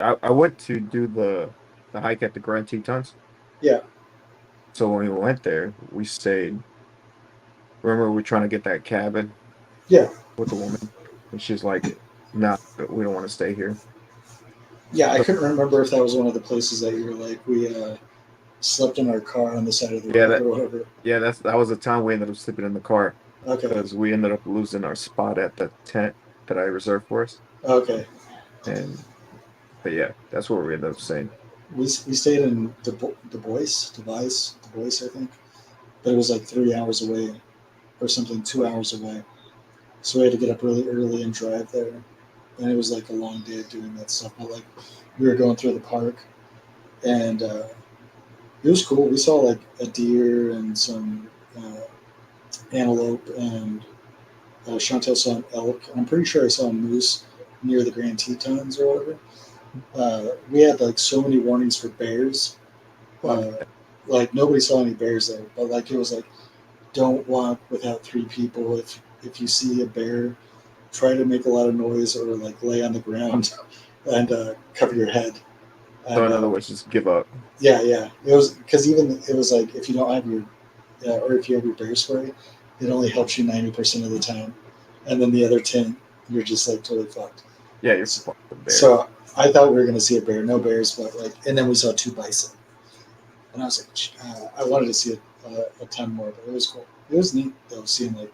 I went to do the hike at the Grand Tetons. Yeah, So when we went there, we stayed. Remember, we were trying to get that cabin yeah, with the woman, and she's like, "No, we don't want to stay here." yeah. I So couldn't remember if that was one of the places that you were like, we slept in our car on the side of the yeah, road or whatever. that was the time we ended up sleeping in the car Okay, because we ended up losing our spot at the tent that I reserved for us. okay. And but yeah, that's where we ended up staying. We stayed in Du Bois, I think, but it was like 3 hours away or something, 2 hours away. So we had to get up really early and drive there, and it was like a long day of doing that stuff. But like, we were going through the park, and it was cool. We saw like a deer and some antelope, and Chantel saw an elk. I'm pretty sure I saw a moose near the Grand Tetons or whatever. We had like so many warnings for bears. Fuck. Uh, like nobody saw any bears there, but like it was like don't walk without three people. If you see a bear, try to make a lot of noise or like lay on the ground and cover your head. So And in other words, just give up. yeah, yeah, it was because even it was like if you don't have your or if you have your bear spray, it only helps you 90% of the time, and then the other 10, you're just like totally fucked. Yeah, you're So, fucking bear. so I thought we were gonna see a bear, no bears, but like, and then we saw two bison, and I was like, I wanted to see a ton more, but it was cool. It was neat though, seeing like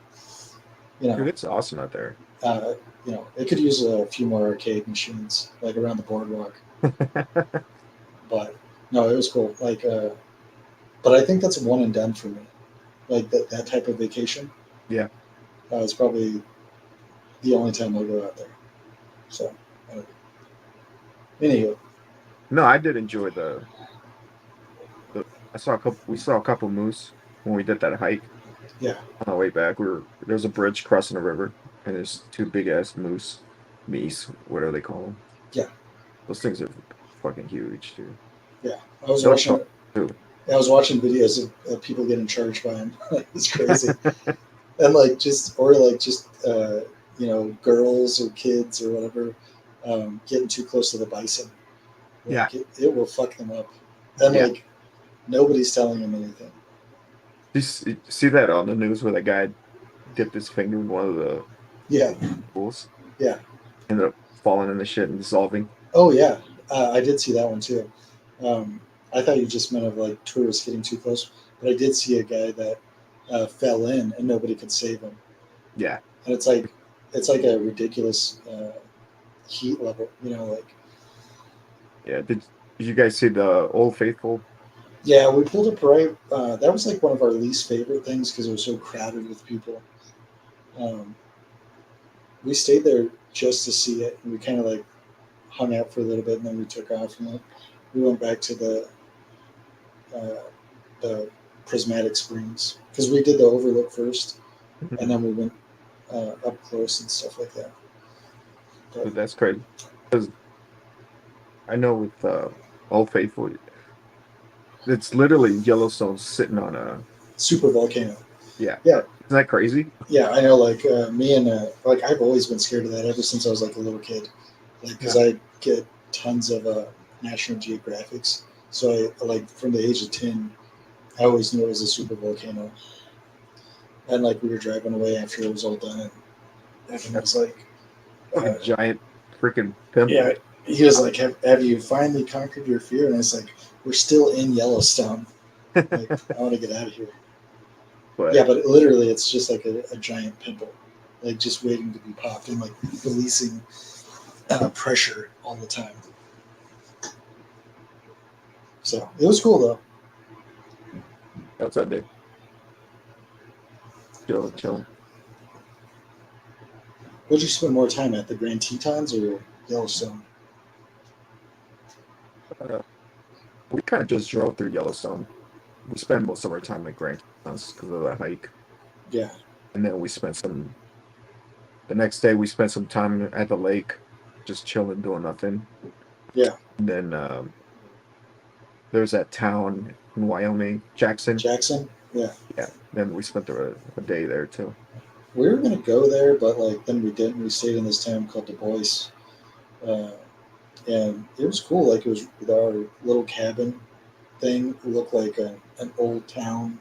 you Dude, know, it's awesome out there. uh, it could use a few more arcade machines like around the boardwalk, but no, it was cool. Like, but I think that's a one and done for me. Like that type of vacation Yeah. is probably the only time I'll go out there. So, uh, anywho, No, I did enjoy the I saw a couple we saw a couple moose when we did that hike yeah, on the way back. There's a bridge crossing a river and there's two big ass meese, whatever they call them. yeah, Those things are fucking huge, dude. yeah. I was They look watching. fun too. I was watching videos of people getting charged by him. It's crazy, and like just girls or kids or whatever getting too close to the bison. Yeah. Like it will fuck them up, and Yeah. like nobody's telling them anything. You see that on the news where that guy dipped his finger in one of the Yeah, pools, yeah. ended up falling in the shit and dissolving. Oh yeah, I did see that one too. Um, I thought you just meant of like tourists getting too close, but I did see a guy that fell in and nobody could save him, Yeah. and it's like a ridiculous heat level, like Yeah. Did you guys see the Old Faithful? yeah, we pulled up right. That was like one of our least favorite things because it was so crowded with people. Um, we stayed there just to see it, and we kind of like hung out for a little bit, and then we took off, and then we went back to uh, the prismatic springs because we did the overlook first, and then we went up close and stuff like that. But But that's crazy. Because I know with Old Faithful, it's literally Yellowstone sitting on a super volcano. yeah. Yeah, Isn't that crazy? yeah, I know. Like me and like I've always been scared of that ever since I was like a little kid. Like because Yeah. I get tons of National Geographics, so I like from the age of 10, I always knew it was a super volcano. And like we were driving away after it was all done, and Evan That's was like, uh, fucking giant freaking "Yeah." pimple. He was like, have you finally conquered your fear?" And I was like, "We're still in Yellowstone. Like, I want to get out of here." Yeah, But but literally, it's just like a giant pimple, like just waiting to be popped and like releasing pressure all the time. So it was cool though. outside there, chilling. Would you spend more time at the Grand Tetons or Yellowstone? Uh, we kind of just drove through Yellowstone. We spent most of our time at Grand Tetons because of the hike, Yeah, and then the next day we spent some time at the lake, just chilling, doing nothing. yeah, And then there's that town in Wyoming, Jackson. Jackson. Yeah, Yeah. Then we spent a day there too. we were gonna go there, but like then we didn't. We stayed in this town called Du Bois, uh, and it was cool. Like it was with our little cabin thing. It looked like an old town,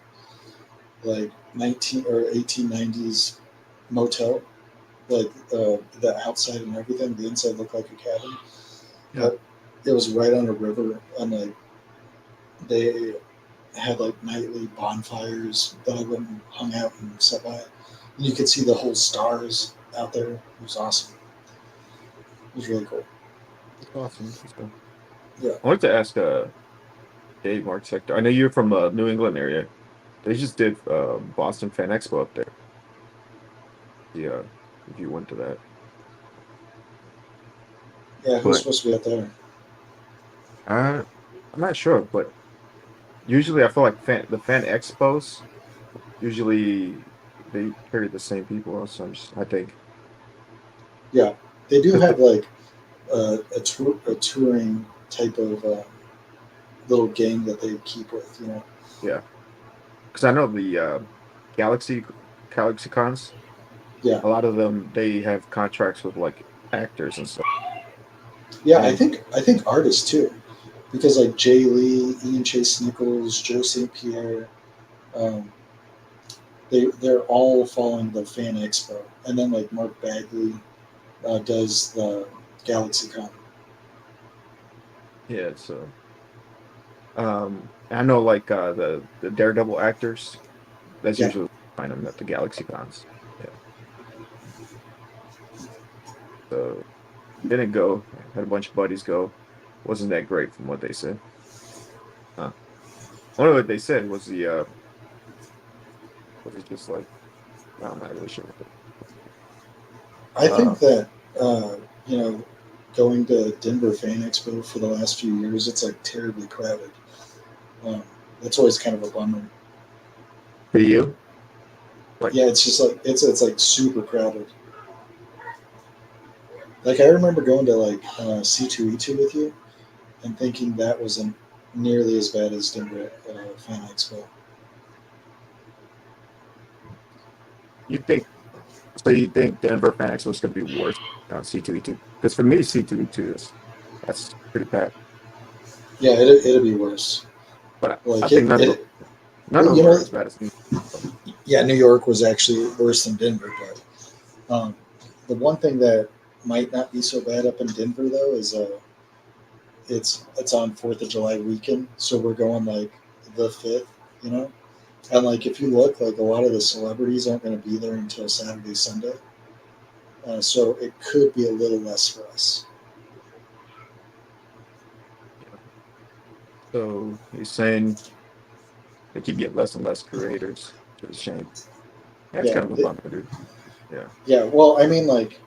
like 19 or 1890s motel. Like the outside and everything, the inside looked like a cabin. Yeah. But it was right on a river, and like they had like nightly bonfires that I went and hung out and sat by. And you could see the whole stars out there. It was awesome. It was really cool. That's awesome. That's cool. Yeah. I wanted to ask Dave Architect. I know you're from New England area. They just did Boston Fan Expo up there. Yeah, if you went to that. Yeah, who's But supposed to be out there? I'm not sure, but usually I feel like the fan expos usually they carry the same people. So I think Yeah, they do 'cause have like a touring type of little gang that they keep with, you know. yeah, because I know the Galaxy Galaxy cons. Yeah, A lot of them they have contracts with like actors and stuff. yeah. I And think I think artists too, because like Jay Lee, Ian Chase Nichols, Joe St. Pierre, um, they're all following the Fan Expo, and then like Mark Bagley does the GalaxyCon. yeah, so I know like the Daredevil actors. That's Yeah, usually find them at the Galaxy cons. Yeah, so didn't go. Had a bunch of buddies go. Wasn't that great from what they said. Huh. One of what they said was the was it just like I'm not really sure. I Uh, think that you know, going to Denver Fan Expo for the last few years, it's like terribly crowded. Um, that's always kind of a bummer. for you, like Yeah, it's just like it's like super crowded. Like I remember going to like C2E2 with you and thinking that wasn't nearly as bad as Denver Fan Expo. you think so? You think Denver Fan Expo is going to be worse on C2E2? Because for me, C2E2 is that's pretty bad. Yeah, it'll be worse. But I Like think none well, of you them are know, as bad as New York. yeah, New York was actually worse than Denver, but the one thing that might not be so bad up in Denver though is it's on Fourth of July weekend, so we're going like the fifth, you know, and like if you look, like a lot of the celebrities aren't going to be there until Saturday, Sunday, so it could be a little less for us. Yeah. So he's saying they keep getting less and less creators. It's a shame. Yeah, it's Yeah, kind of a bummer, dude. Yeah. yeah. Well, I mean, like,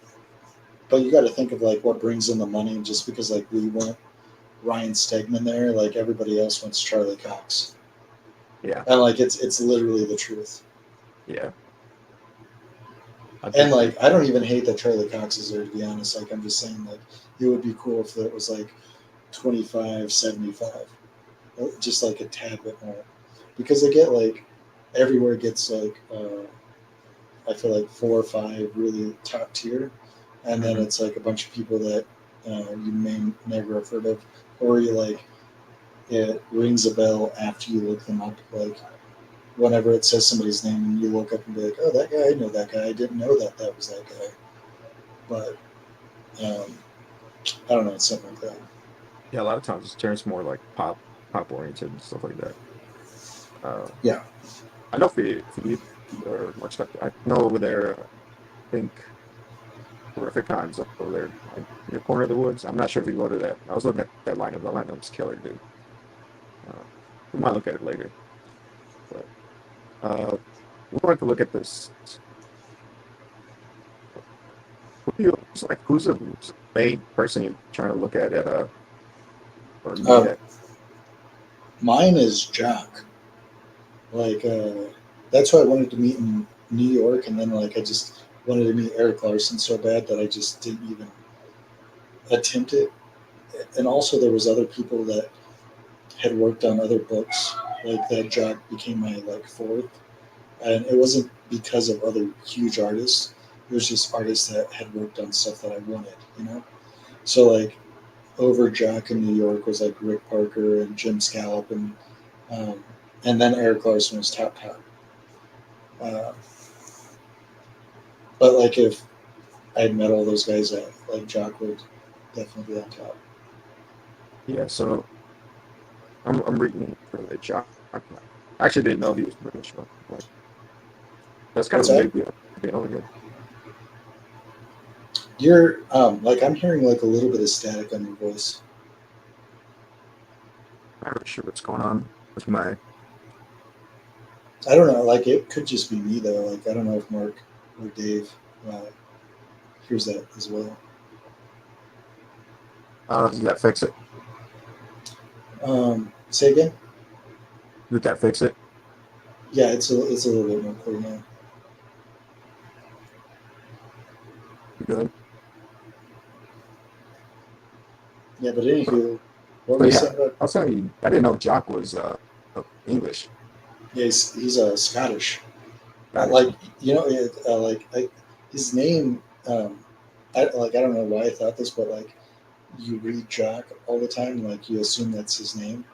but you got to think of like what brings in the money. Just because like we want Ryan Stegman there, like everybody else wants Charlie Cox, Yeah. and like it's literally the truth. Yeah. I And think they. like I don't even hate that Charlie Cox is there, to be honest. Like I'm just saying, like it would be cool if it was like 25-75, just like a tad bit more, because they get like everywhere gets like I feel like 4 or 5 really top tier, and then Mhm. it's like a bunch of people that you may never have heard of, or you like it rings a bell after you look them up. Like whenever it says somebody's name and you look up and be like, oh, that guy, I know that guy. I didn't know that that was that guy. But I don't know, it's something like that. Yeah, a lot of times it turns more like pop oriented and stuff like that. Uh, Yeah, I know for you or much like I know over there. I think Horrific Cons over there, like in the corner of the woods. I'm not sure if you go to that. I was looking at that lineup. The lineup was killer, dude. Uh, we might look at it later, but we're going to look at this. Who's the main person you're trying to look at or meet um, at? mine is Jock. Like that's who I wanted to meet in New York, and then like I just wanted to meet Eric Larson so bad that I just didn't even attempt it. And also there was other people that had worked on other books, like that Jock became my like fourth, and it wasn't because of other huge artists. It was just artists that had worked on stuff that I wanted, you know. So like over Jock in New York was like Rick Parker and Jim Scallop, and then Eric Larson was top. Uh, but like if I'd met all those guys, like Jock would definitely be on top. Yeah, so I'm reading for the job. I actually didn't know he was British, but like that's kind What's of a that? big deal. Being over here. You're like I'm hearing like a little bit of static on your voice. I'm not really sure what's going on with my. I don't know. Like it could just be me though. Like I don't know if Mark or Dave uh, hears that as well. I don't know. Did that fix it? Say again. Did that fix it? Yeah, it's a little bit more clear now. You good? Yeah, but anywho, what were But you yeah, saying about? I'll tell you. I didn't know Jock was English. Yeah, he's Scottish. Scottish. Like you know, his name. I don't know why I thought this, but like you read Jock all the time, like you assume that's his name.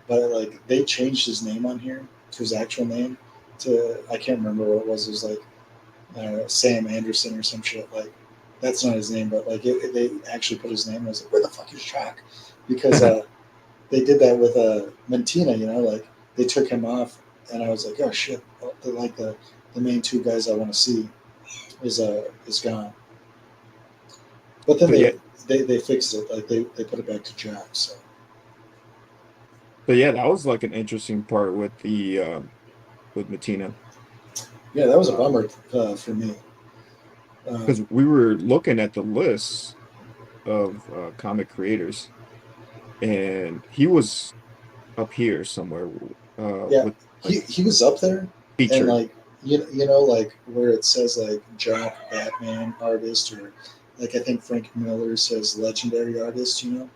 But like they changed his name on here to his actual name to I can't remember what it was. It was like Sam Anderson or some shit. Like that's not his name, but like they actually put his name. I was like, where the fuck is Jock? Because they did that with Mattina. You know, like they took him off, and I was like, oh shit! Like the main two guys I want to see is gone. But then But yeah, they fixed it. Like they put it back to Jock. So but yeah, that was like an interesting part with Mattina yeah, that was a bummer for me. because we were looking at the list of comic creators, and he was up here somewhere Yeah, with like he was up there, and featured. like you know like where it says like Jock Batman artist or like I think Frank Miller says legendary artist. You know,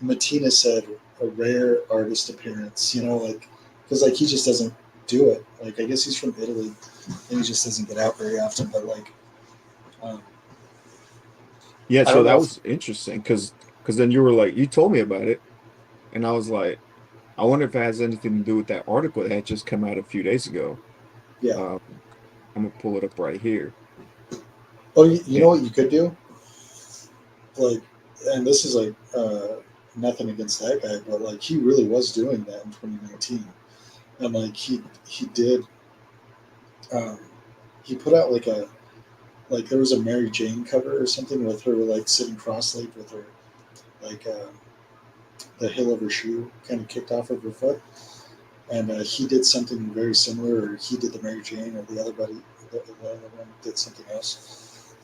Mattina said a rare artist appearance. You know, like because like he just doesn't do it. Like I guess he's from Italy and he just doesn't get out very often. But like um, Yeah, I so don't know that if was interesting because then you were like you told me about it, and I was like, I wonder if it has anything to do with that article that had just come out a few days ago. yeah. Um, I'm gonna pull it up right here. Oh, you Yeah, know what you could do like, and this is like nothing against that guy, but like he really was doing that in 2019, and like he did um, he put out like there was a Mary Jane cover or something with her like sitting cross-legged with her like the heel of her shoe kind of kicked off of her foot, and he did something very similar, or he did the Mary Jane, or the other buddy, the other one did something else.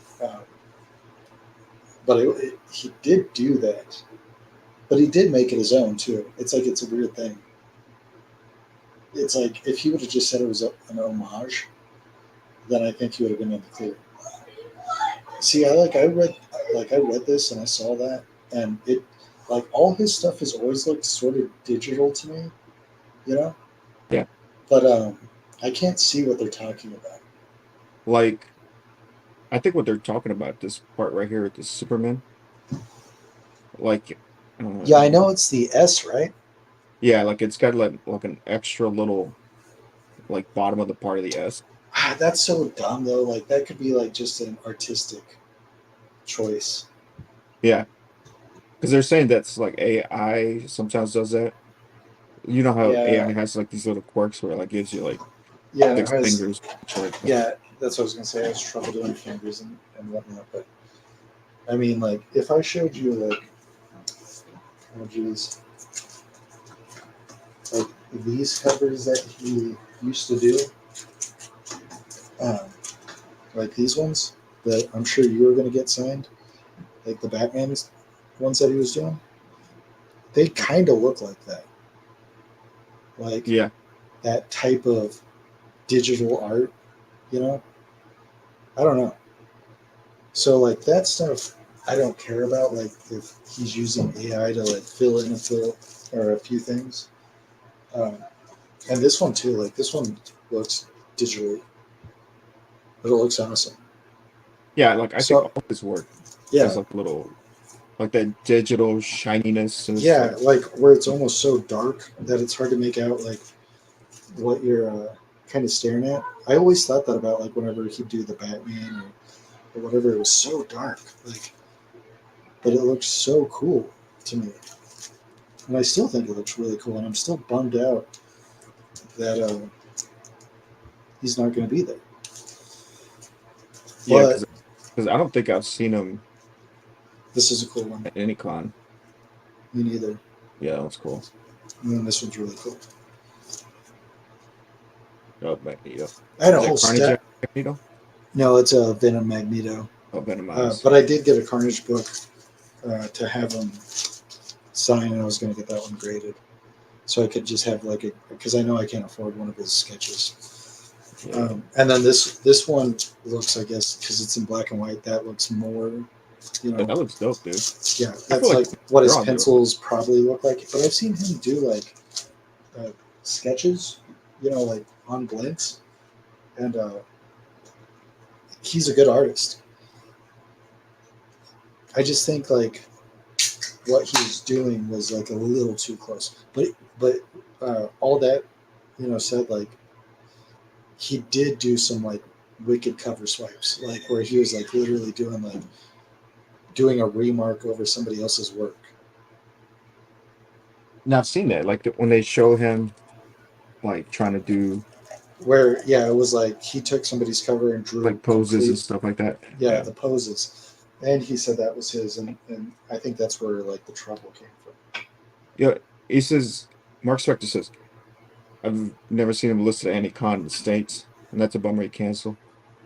But he did do that, but he did make it his own too. It's like it's a weird thing. It's like if he would have just said it was an homage, then I think he would have been in the clear. See, I read this and I saw that, and it like all his stuff has always looked sort of digital to me, you know. yeah. But I can't see what they're talking about. Like I think what they're talking about this part right here with the Superman, like, Yeah, I um, know it's the S, right? yeah, like it's got like an extra little like bottom of the part of the S. Ah, that's so dumb though. Like that could be like just an artistic choice. Yeah, because they're saying that's like AI sometimes does that. You know how Yeah, AI has like these little quirks where it like gives you like yeah, it six has. fingers, shit like that. Yeah, that's what I was gonna say. I has trouble doing fingers and whatnot. But I mean, like, if I showed you, like, oh geez, like these covers that he used to do, um, like these ones that I'm sure you were gonna get signed, like the Batman ones that he was doing, they kind of look like that, like Yeah, that type of digital art. You know, I don't know. So like that stuff, I don't care about. Like if he's using AI to like fill in a fill or a few things. Um, and this one too, like this one looks digitally, but it looks awesome. yeah. Like I think So all his work has yeah, like like that digital shininess and Yeah, stuff. like where it's almost so dark that it's hard to make out like what you're kind of staring at. I always thought that about like whenever he'd do the Batman or whatever. It was so dark, like, but it looks so cool to me, and I still think it looks really cool. And I'm still bummed out that he's not going to be there. Yeah, But because I don't think I've seen him this is a cool one. at any con. Me neither. Yeah, that was cool. And then this one's really cool. Oh, Magneto. I had a Is whole that Carnage stack. Magneto? No, it's a Venom Magneto. Oh, Venomized. But I did get a Carnage book to have him sign, and I was going to get that one graded, so I could just have like a, because I know I can't afford one of his sketches. Yeah. And then this one looks, I guess, because it's in black and white, that looks more, you know, That looks dope, dude. yeah, I that's feel like what his they're on there. pencils probably look like. But I've seen him do like sketches, you know, like on blanks, and he's a good artist. I just think like what he was doing was like a little too close. But all that, you know, said, like, he did do some like wicked cover swipes, like where he was like literally doing a remark over somebody else's work. Now I've seen that, like when they show him like trying to do Where yeah, it was like he took somebody's cover and drew like poses and stuff like that. the poses, and he said that was his, and I think that's where like the trouble came from. Yeah, he says Mark Spector says I've never seen him listed at any con in the States, and that's a bummer he canceled.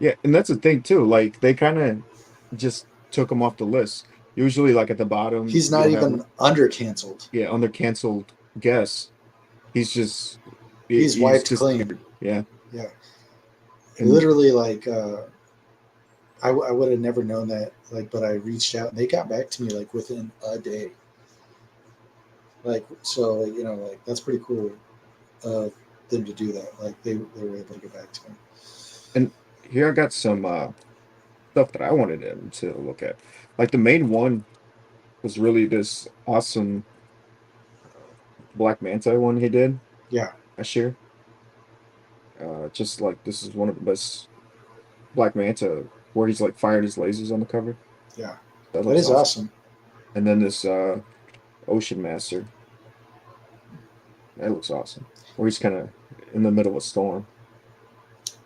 Yeah, and that's the thing too. Like they kind of just took him off the list. Usually, like at the bottom, He's not you'll have even under canceled. yeah under canceled guests. He's just He's he's wiped clean. disappeared. Yeah, Yeah, and literally like I would have never known that, like, but I reached out and they got back to me like within a day. Like, so, you know, like that's pretty cool of them to do that. Like they were able to get back to me. and here I got some stuff that I wanted him to look at. Like the main one was really this awesome Black Manta one he did Yeah, last year. Just like this is one of the best Black Manta where he's like fired his lasers on the cover. yeah, That that looks is awesome. awesome. And then this Ocean Master. That looks awesome. Where he's kind of in the middle of a storm.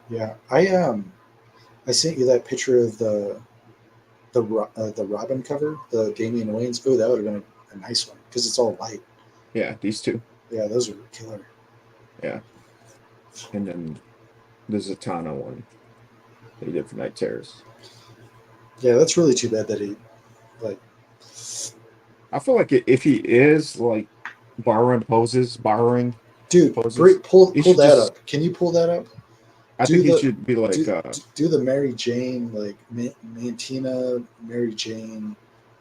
Yeah, I sent you that picture of the Robin cover, the Damian Wayans. Oh, that would have been a nice one because it's all white. Yeah, these two. Yeah, those are killer. Yeah. And then the Zatanna one that he did for Night Terrors. Yeah, that's really too bad that he like. I feel like if he is like borrowing Dude, poses, pull he should that just. up. Can you pull that up? I Do think he the should be like. do the Mary Jane, like Mantina Mary Jane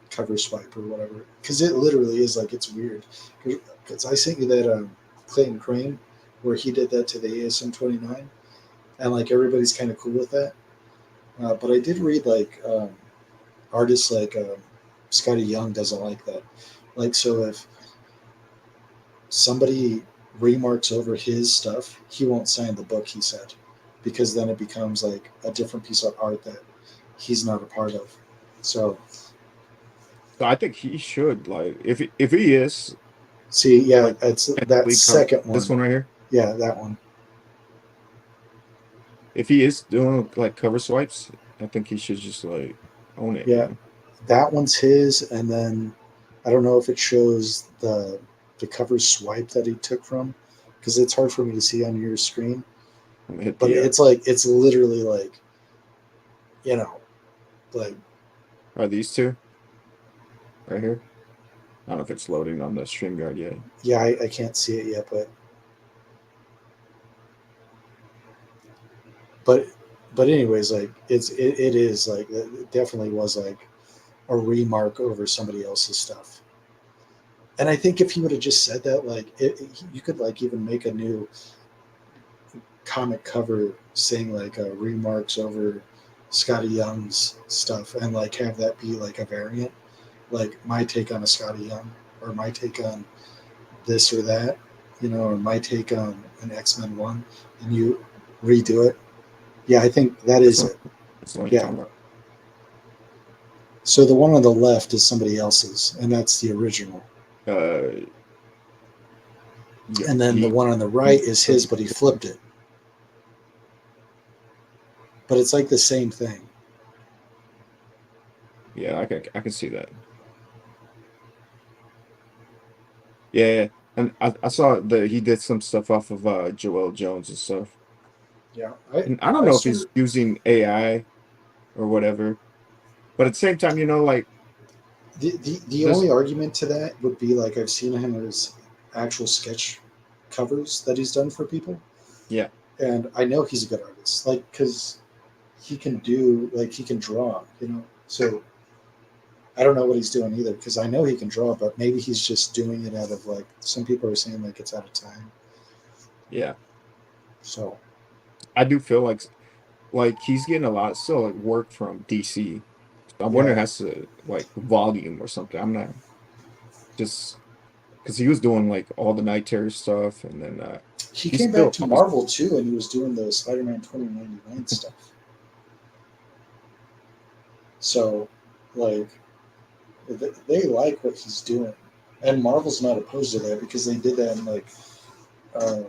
cover swipe or whatever, because it literally is like, it's weird. Because I sent you that Clayton Crane where he did that to the ASM 29, and like everybody's kind of cool with that. But I did read like artists like Scotty Young doesn't like that. Like, so if somebody remarks over his stuff, he won't sign the book, he said, because then it becomes like a different piece of art that he's not a part of. So I think he should like if he is see, yeah, like it's that technically second one. this one right here. Yeah, that one. If he is doing like cover swipes, I think he should just like own it. Yeah, that one's his, and then I don't know if it shows the cover swipe that he took from, because it's hard for me to see on your screen. I'm gonna hit But the. it's like, it's literally like, you know, like, Are these two right here? I don't know if it's loading on the StreamYard yet. yeah, I can't see it yet, but anyways, like it is like, it definitely was like a remark over somebody else's stuff. And I think if he would have just said that, like you could like even make a new comic cover saying like remarks over Scotty Young's stuff, and like have that be like a variant, like my take on a Scotty Young, or my take on this or that, or my take on an X-Men one, and you redo it. Yeah, I think that That's is what, it. that's what you're Yeah. talking about. So the one on the left is somebody else's, and that's the original. Uh, yeah, And then the one on the right is his, but he flipped it. But it's like the same thing. yeah, I can see that. Yeah, and I saw that he did some stuff off of Joel Jones and stuff. Yeah, And I don't I know if sort he's of using AI or whatever, but at the same time, like the this, only argument to that would be like I've seen him as actual sketch covers that he's done for people, yeah, and I know he's a good artist, like because he can do like he can draw, So I don't know what he's doing either because I know he can draw, but maybe he's just doing it out of like some people are saying like it's out of time. yeah. So I do feel like he's getting a lot still like work from DC. I'm wondering yeah, has to like volume or something. I'm not just because he was doing like all the Night Terror stuff, and then he he's came back still to always Marvel too, and he was doing the Spider-Man 2099 stuff. So like they like what he's doing, and Marvel's not opposed to that because they did that in like, um,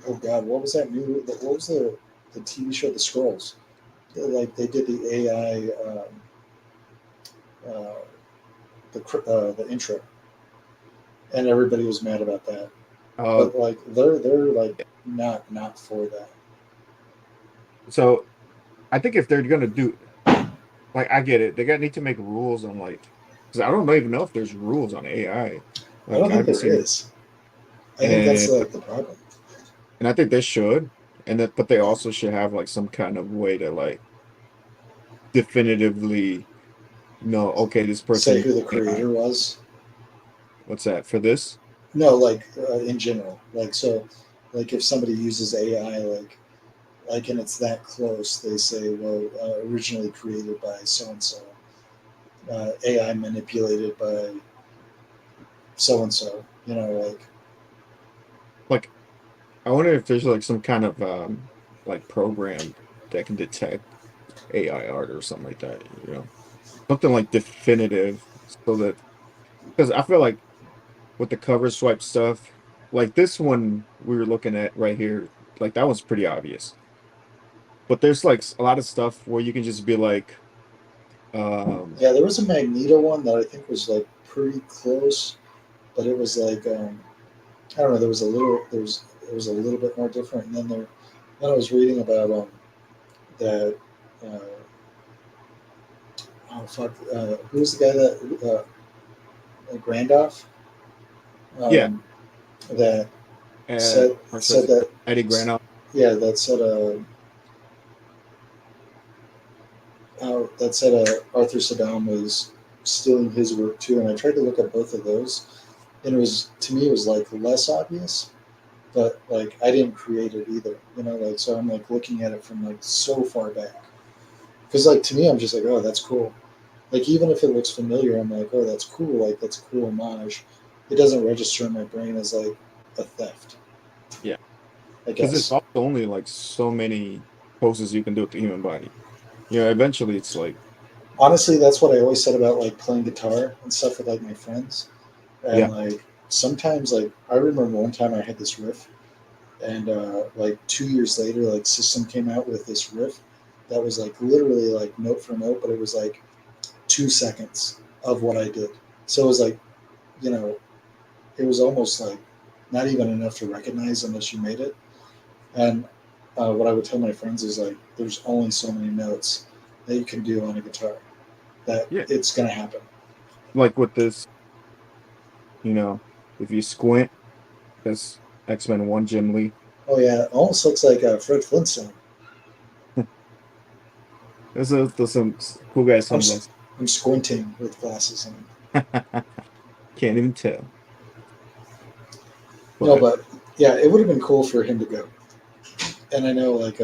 oh god, what was that new? What was the TV show, The Scrolls? Like they did the AI, uh, the intro, and everybody was mad about that. uh But like they're like not for that. so I think if they're gonna do like I get it, they got need to make rules on like because I don't even know if there's rules on AI. I don't Like I think haven't there seen is. I think that's and like the problem. I think they should and that but they also should have like some kind of way to like definitively know okay this Say person who the AI. creator was. What's that for this? No, like in general. Like so, like if somebody uses AI, like and it's that close, they say, well, originally created by so and so, AI manipulated by so and so. Like I wonder if there's like some kind of like program that can detect AI art or something like that. Something like definitive so that because I feel like with the cover swipe stuff, like this one we were looking at right here, like that one's pretty obvious. But there's like a lot of stuff where you can just be like, um, Yeah, there was a Magneto one that I think was like pretty close, but it was like I don't know. It was a little bit more different. And then I was reading about that. Uh, oh fuck, who was the guy that Grandoff? yeah, Um, that uh, said or said says that Eddie Granoff. yeah that said Arthur Saddam was stealing his work too, and I tried to look at both of those, and it was to me it was like less obvious, but like I didn't create it either, like so I'm like looking at it from like so far back, because like to me I'm just like, oh, that's cool, like even if it looks familiar I'm like, oh, that's cool, like that's a cool homage. It doesn't register in my brain as like a theft, Yeah, I because it's guess. also only like so many poses you can do with the human body. Eventually it's like, Honestly, that's what I always said about like playing guitar and stuff with like my friends. And yeah, like sometimes, like I remember one time I had this riff, and like 2 years later, like System came out with this riff that was like literally like note for note, but it was like 2 seconds of what I did. So it was like, you know, it was almost like not even enough to recognize unless you made it. And what I would tell my friends is like, there's only so many notes that you can do on a guitar that yeah, it's gonna happen. like with this, you know, if you squint, that's X-Men 1 Jim Lee. Oh yeah, it almost looks like Fred Flintstone. There's some cool guy I'm sunglasses. I'm squinting with glasses on. Can't even tell. No, But but yeah, it would have been cool for him to go. And I know like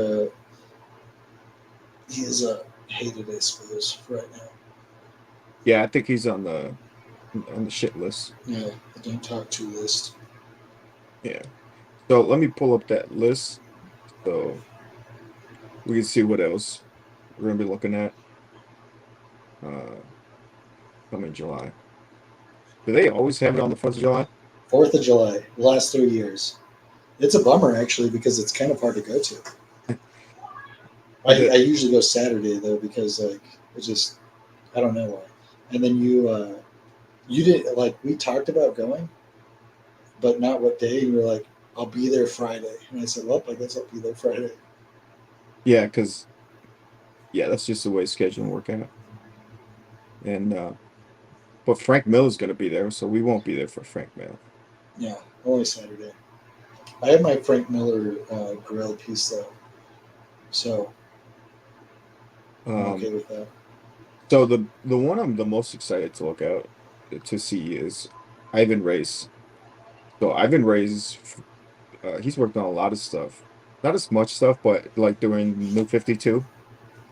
he is hated, I suppose, right now. Yeah, I think he's on the shit list. Yeah, the don't talk to list. Yeah. So let me pull up that list so we can see what else we're gonna be looking at uh coming July. Do they always have it on the 4th of July? 4th of July, the last 3 years. It's a bummer actually because it's kind of hard to go to. I The usually go Saturday though because like it just I don't know why. And then you didn't like we talked about going, but not what day. And you were like, I'll be there Friday, and I said, well, I guess I'll be there Friday. yeah, because yeah, that's just the way scheduling work out. And but Frank Miller's gonna be there, so we won't be there for Frank Miller. Yeah, only Saturday. I have my Frank Miller grill piece though, so I'm Um, okay with that. so the one I'm the most excited to look out to see is Ivan Race. So Ivan Ray's he's worked on a lot of stuff, not as much stuff, but like during New 52,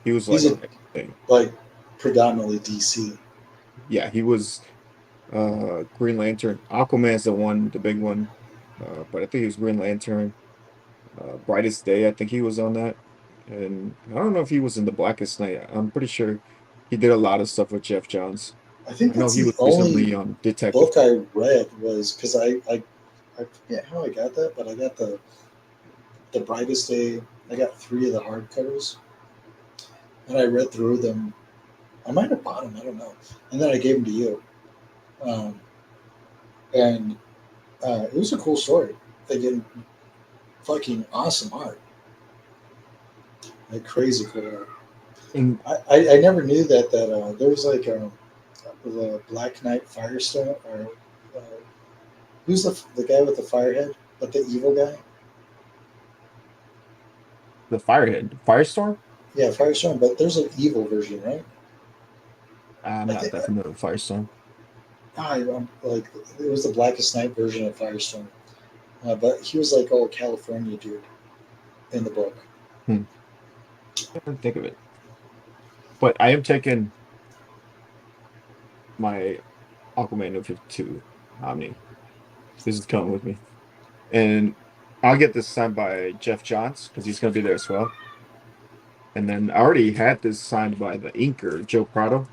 he was He's like a everything. like predominantly DC. Yeah, he was Green Lantern. Aquaman's the one, the big one, but I think he was Green Lantern. Brightest Day, I think he was on that, and I don't know if he was in the Blackest Night. I'm pretty sure he did a lot of stuff with Jeff Johns. I think I know that's he the was only recently on Detective book Comics. I read was because I forget how I got that, but I got the brightest day. I got three of the hardcovers, and I read through them. I might have bought them. I don't know. And then I gave them to you, um, and it was a cool story. They did fucking awesome art, like crazy cool art. And I never knew that there was like the Black Knight Firestone or uh, who's the guy with the fire head, but the evil guy. the Firehead, Firestorm. Yeah, Firestone, but there's an evil version, right? I'm I not think that familiar with Firestorm. like it was the Blackest Night version of Firestone, but he was like all California dude in the book. Hmm. I didn't think of it, but I am taking my Aquaman New 52 Omni. This is coming with me, and I'll get this signed by Jeff Johns because he's going to be there as well. And then I already had this signed by the inker Joe Prado,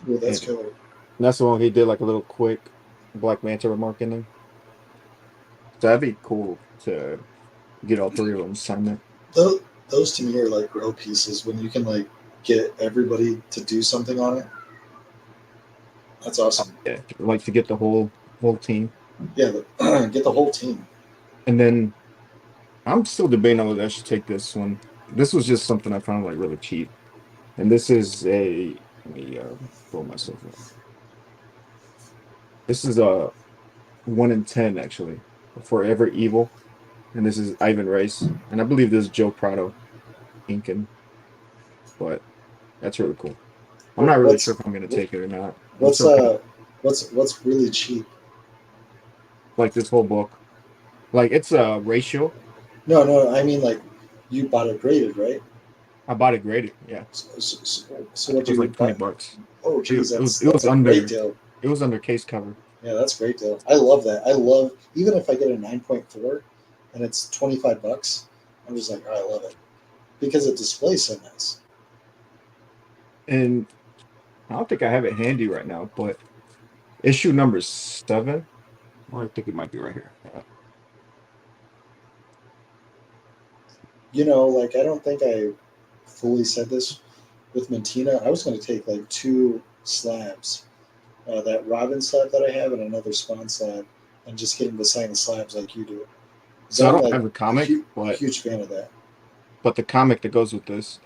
Ooh, that's and killer. that's the one he did like a little quick Black Manta remark in there. So that'd be cool to get all three of them signed there. Those, those to me are like real pieces when you can like get everybody to do something on it. That's awesome. Yeah, like to get the whole team. Yeah, get the whole team. And then I'm still debating on whether I should take this one. This was just something I found like really cheap, and this is a let me pull myself up. This is a 1 in 10 actually for Ever Evil, and this is Ivan Rice, and I believe this is Joe Prado inking, but that's really cool. I'm not really sure What's if I'm gonna take it or not. I'm what's still kind of what's really cheap? like this whole book. Like it's a ratio. No, no, I mean like you bought it graded, right? I bought it graded. Yeah, So I think what it was do you like 20 buy? bucks. Oh, It, geez, it was that's a great deal. it was under case cover. Yeah, that's a great deal. I love that. I love even if I get a 9.4 and it's $25. I'm just like, oh, I love it because it displays so nice. And I don't think I have it handy right now, but issue number 7. Well, I think it might be right here. Like I don't think I fully said this with Mattina. I was going to take like two slabs, that Robin slab that I have and another Spawn slab, and just get him to sign the slabs like you do. Because So I I'm don't like have a a comic, huge fan of that. but the comic that goes with this,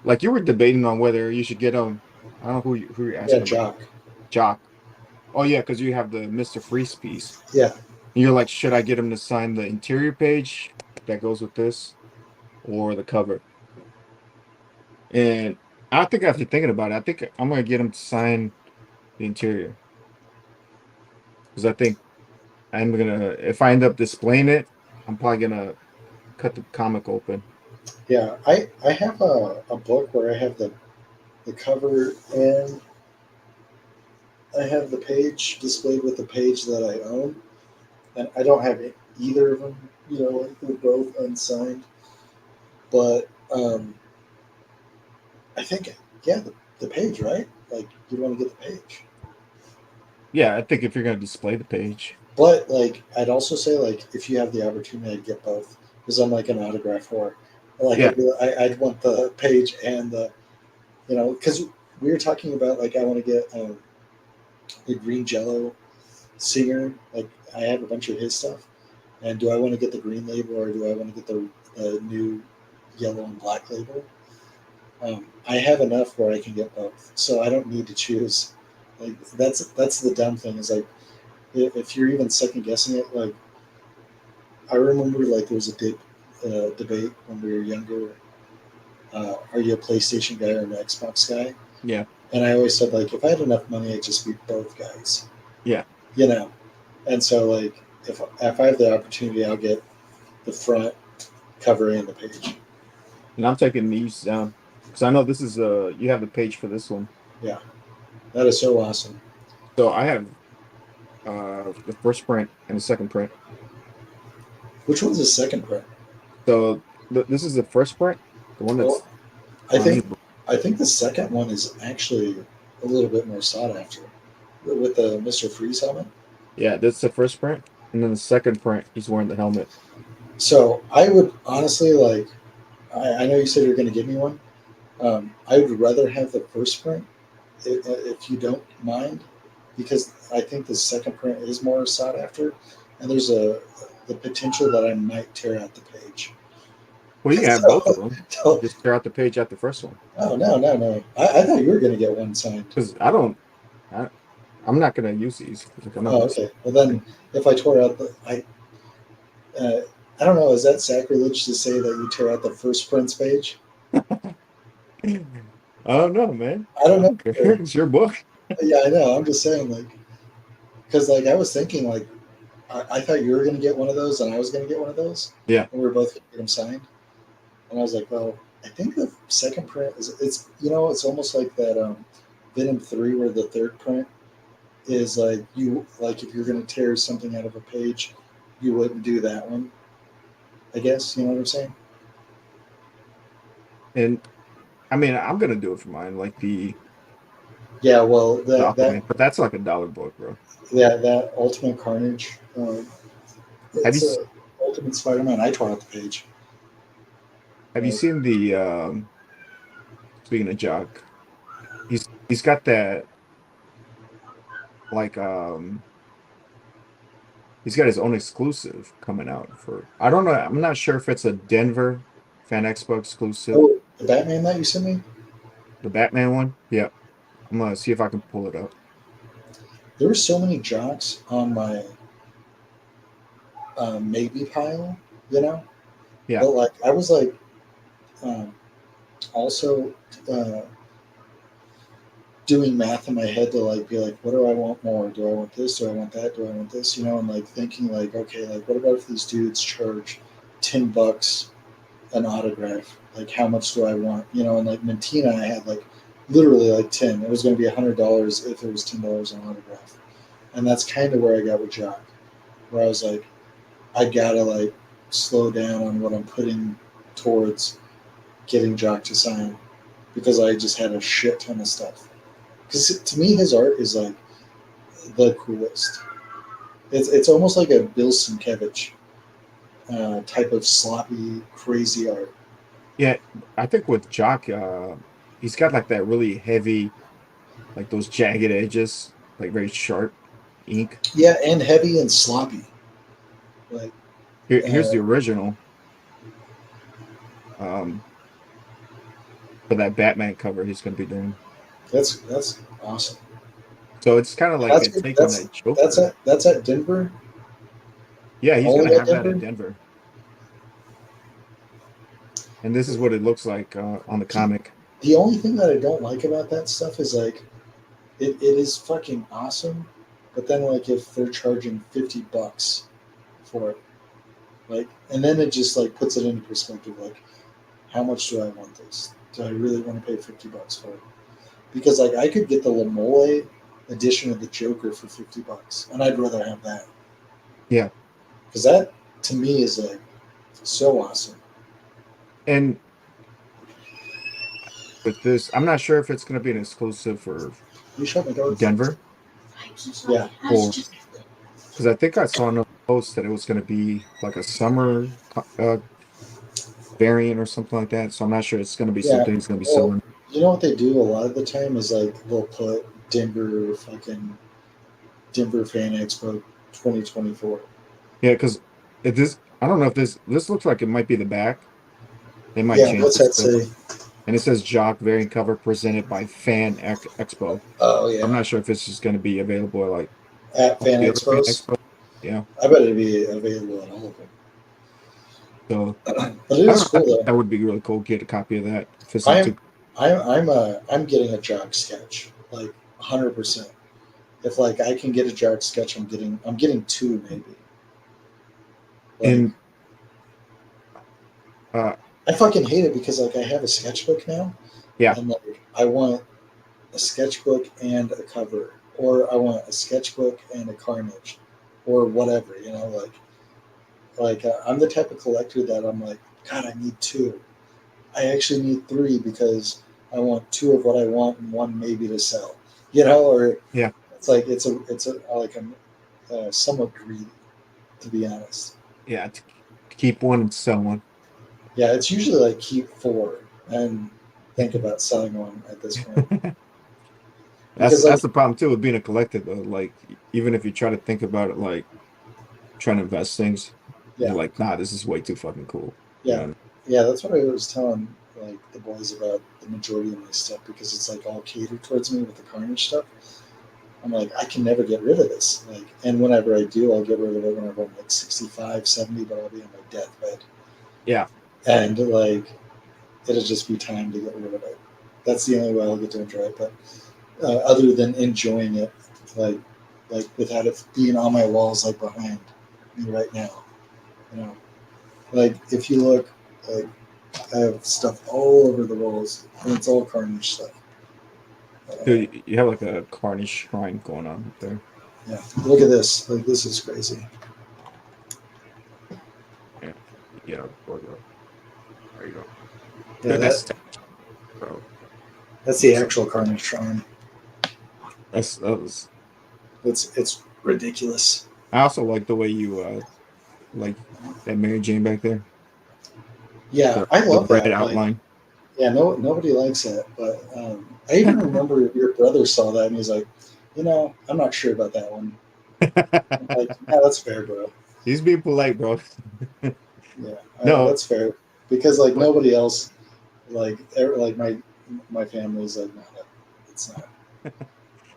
like you were debating on whether you should get them. I don't know who you're Yeah, asking about. Jock. Jock. Oh yeah, because you have the Mr. Freeze piece. Yeah, And you're like, should I get him to sign the interior page that goes with this or the cover? And I think after thinking about it, I think I'm gonna get him to sign the interior because I think I'm gonna if I end up displaying it, I'm probably gonna cut the comic open. yeah. I have a book where I have the cover and have the page displayed with the page that I own, and I don't have either of them. Like they're both unsigned. But I think, yeah, the page, right? Like you want to get the page. Yeah, I think if you're going to display the page. But like, I'd also say like if you have the opportunity, I'd get both because I'm like an autograph whore. Like Yeah. I'd want the page and the, because we were talking about like I want to get the Green Jello singer. Like I have a bunch of his stuff, and do I want to get the green label or do I want to get the new yellow and black label? I have enough where I can get both, so I don't need to choose. Like that's the dumb thing is like if you're even second guessing it, like I remember like there was a debate when we were younger. Are you a PlayStation guy or an Xbox guy? Yeah. And I always said like if I had enough money, I'd just be both guys. Yeah. And so like if I have the opportunity, I'll get the front cover and the page. And I'm taking these down because I know this is you have the page for this one. Yeah, that is so awesome. So I have the first print and the second print. Which one's the second print? So this is the first print, the one that's Well, I on these. think the second one is actually a little bit more sought after with the Mr. Freeze helmet. Yeah, that's the first print, and then the second print, he's wearing the helmet. So I would honestly like. I know you said you're going to give me one. I would rather have the first print if you don't mind, because I think the second print is more sought after, and there's the potential that I might tear out the page. Well, you can have both of them. So, Just tear out the page at the first one. oh no! I thought you were going to get one signed. Because I'm not gonna use these. Like, Oh, okay. Well then, if I tore out I don't know. Is that sacrilege to say that you tear out the first print's page? I don't know, man. I don't know. It's your book. Yeah, I know. I'm just saying, like, because like I was thinking, like, I thought you were going to get one of those, and I was going to get one of those. Yeah. And we were both going to get them signed. And I was like, well, I think the second print it's almost like that Venom 3 where the third print is like if you're going to tear something out of a page, you wouldn't do that one. I guess you know what I'm saying. And I mean, I'm gonna do it for mine, like the Well, but that's like $1 book, bro. Yeah, that Ultimate Carnage. Have you Ultimate Spider-Man? I tore out the page. Have you seen the speaking of Jock, he's got that like he's got his own exclusive coming out for I don't know, I'm not sure if it's a Denver Fan Expo exclusive. Oh, the Batman that you sent me? The Batman one? Yeah. I'm gonna see if I can pull it up. There were so many jocks on my maybe pile, Yeah. But like I was like also doing math in my head to like be like, what do I want more? Do I want this? Do I want that? Do I want this? And like thinking like, okay, like what about if these dudes charge $10 an autograph? Like how much do I want? And like Mattina, I had like literally like 10. It was going to be $100 if it was $10 an autograph, and that's kind of where I got with Jock, where I was like, I gotta like slow down on what I'm putting towards getting Jock to sign because I just had a shit ton of stuff. Because to me, his art is like the coolest. It's almost like a Bill Sienkiewicz type of sloppy, crazy art. Yeah, I think with Jock, he's got like that really heavy, like those jagged edges, like very sharp ink. Yeah, and heavy and sloppy. Like here's the original. For that Batman cover he's gonna be doing. That's awesome. So it's kind of like a take on that Joker. That's at Denver. Yeah, he's gonna have that at Denver. And this is what it looks like on the comic. The only thing that I don't like about that stuff is like, it is fucking awesome, but then like if they're charging $50 for it, like, and then it just like puts it into perspective. Like, how much do I want this? Do I really want to pay $50 for it? Because like I could get the Lamole edition of the Joker for $50, and I'd rather have that Yeah, because that to me is like so awesome. and with this, I'm not sure if it's going to be an exclusive for You shut my door. Denver, Yeah. or because I think I saw in a post that it was going to be like a summer variant or something like that. So I'm not sure it's going to be Yeah. something he's going to be Well, selling. you know what they do a lot of the time is like they'll put Denver Fan Expo 2024. Yeah, because this, I don't know if this looks like it might be the back. They might Yeah. change What's this that still. say? And it says Jock variant cover presented by Expo. Oh I'm yeah. not sure if this is going to be available at like At all Fan the other fan Expos. expo. Yeah. I bet it'd be available at all of them. So But it I don't is know. I cool think though. that would be really cool. Get a copy of that if it's not I'm too. I'm getting a Jock sketch like 100%. If like I can get a Jock sketch, I'm getting two maybe. Like And uh, I fucking hate it because like I have a sketchbook now, yeah, and like I want a sketchbook and a cover, or I want a sketchbook and a Carnage, or whatever. You know, I'm the type of collector that I'm like, God, I need two. I actually need three because I want two of what I want and one maybe to sell. You know, or yeah, it's like it's a like I'm somewhat greedy, to be honest. yeah. To keep one and sell one. Yeah, it's usually like keep four and think about selling one at this point That's because like the problem too with being a collector though. Like even if you try to think about it, like trying to invest things, you're yeah, like, nah, this is way too fucking cool. You yeah, know? yeah. That's what I was telling like the boys about the majority of my stuff because it's like all catered towards me with the Carnage stuff. I'm like, I can never get rid of this. Like, and whenever I do, I'll get rid of it whenever I'm like 65, 70, but I'll be on my deathbed. Yeah. And like, it'll just be time to get rid of it. That's the only way I'll get to enjoy it. But other than enjoying it, like, like without it being on my walls, like behind me right now, you know, like if you look, like I have stuff all over the walls, and it's all Carnage stuff. Dude, you have like a Carnage shrine going on up there. Yeah, look at this. Like this is crazy. Yeah. Yeah. There you go. Yeah, Dude, that's bro. that's the actual Carnage shrine. That was. It's ridiculous. I also like the way you like that Mary Jane back there. Yeah, I The love red that. Like, outline. yeah, no, nobody likes that, but I even remember your brother saw that and he's like, I'm not sure about that one. I'm like, yeah, that's fair, bro. He's being polite, bro. Yeah, No, that's fair because like but nobody else, like my family's like, no,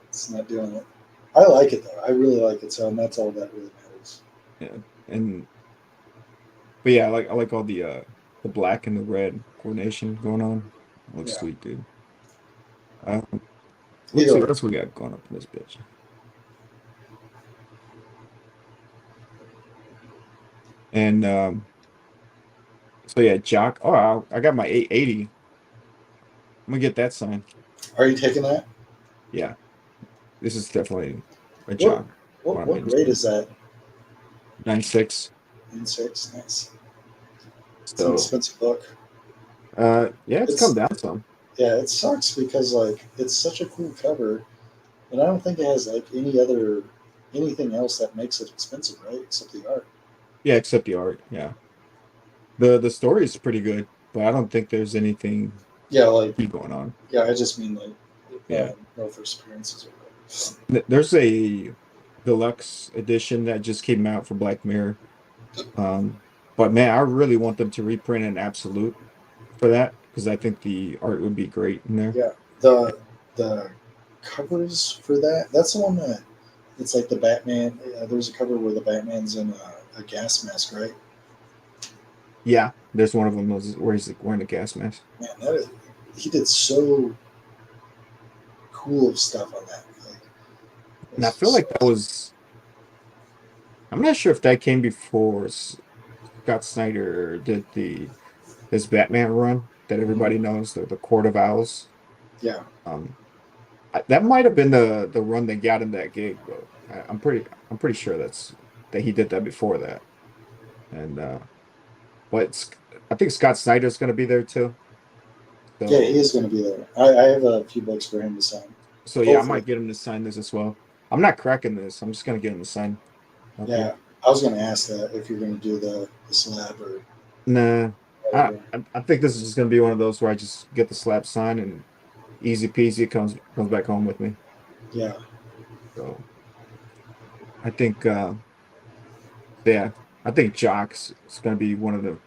it's not doing it. I like it though. I really like it. So and that's all that really matters. yeah, and but yeah, I like all the black and the red coordination going on. Looks Yeah. sweet, dude. Um, let's Either see way, what else we got going up in this bitch. And so yeah, Jock. Oh, I got my 880. I'm gonna get that sign. are you taking that? Yeah, this is definitely a What Jock. what grade is that? 96. In six. Nice. It's an So expensive book. yeah, it's come It's down some. yeah, it sucks because like it's such a cool cover, and I don't think it has like anything else that makes it expensive, right? Except the art. Yeah, except the art. Yeah. The story is pretty good, but I don't think there's anything Yeah, like key going on. yeah, I just mean like Yeah. no first appearances or whatever. There's a deluxe edition that just came out for Black Mirror. But man, I really want them to reprint an absolute for that because I think the art would be great in there. Yeah, the covers for that. That's the one that it's like the Batman. There's a cover where the Batman's in a gas mask, right? Yeah, there's one of them where he's like wearing a gas mask. Man, he did so cool stuff on that. Like, it And I was feel so like that awesome. was, I'm not sure if that came before Scott Snyder did his Batman run that Mhm. everybody knows, the Court of Owls. Yeah, Um, That might have been the run that got him that gig, though. I'm pretty sure that he did that before that. And but I think Scott Snyder's going to be there too. Yeah, he So is going to be there. I have a few books for him to sign. yeah, I Hopefully. might get him to sign this as well. I'm not cracking this. I'm just going to get him to sign up Yeah, here. I was going to ask that if you're going to do the slab or Nah, whatever. I think this is just going to be one of those where I just get the slap sign and easy peasy it comes back home with me. Yeah, So I think yeah, I think Jocks is going to be one of the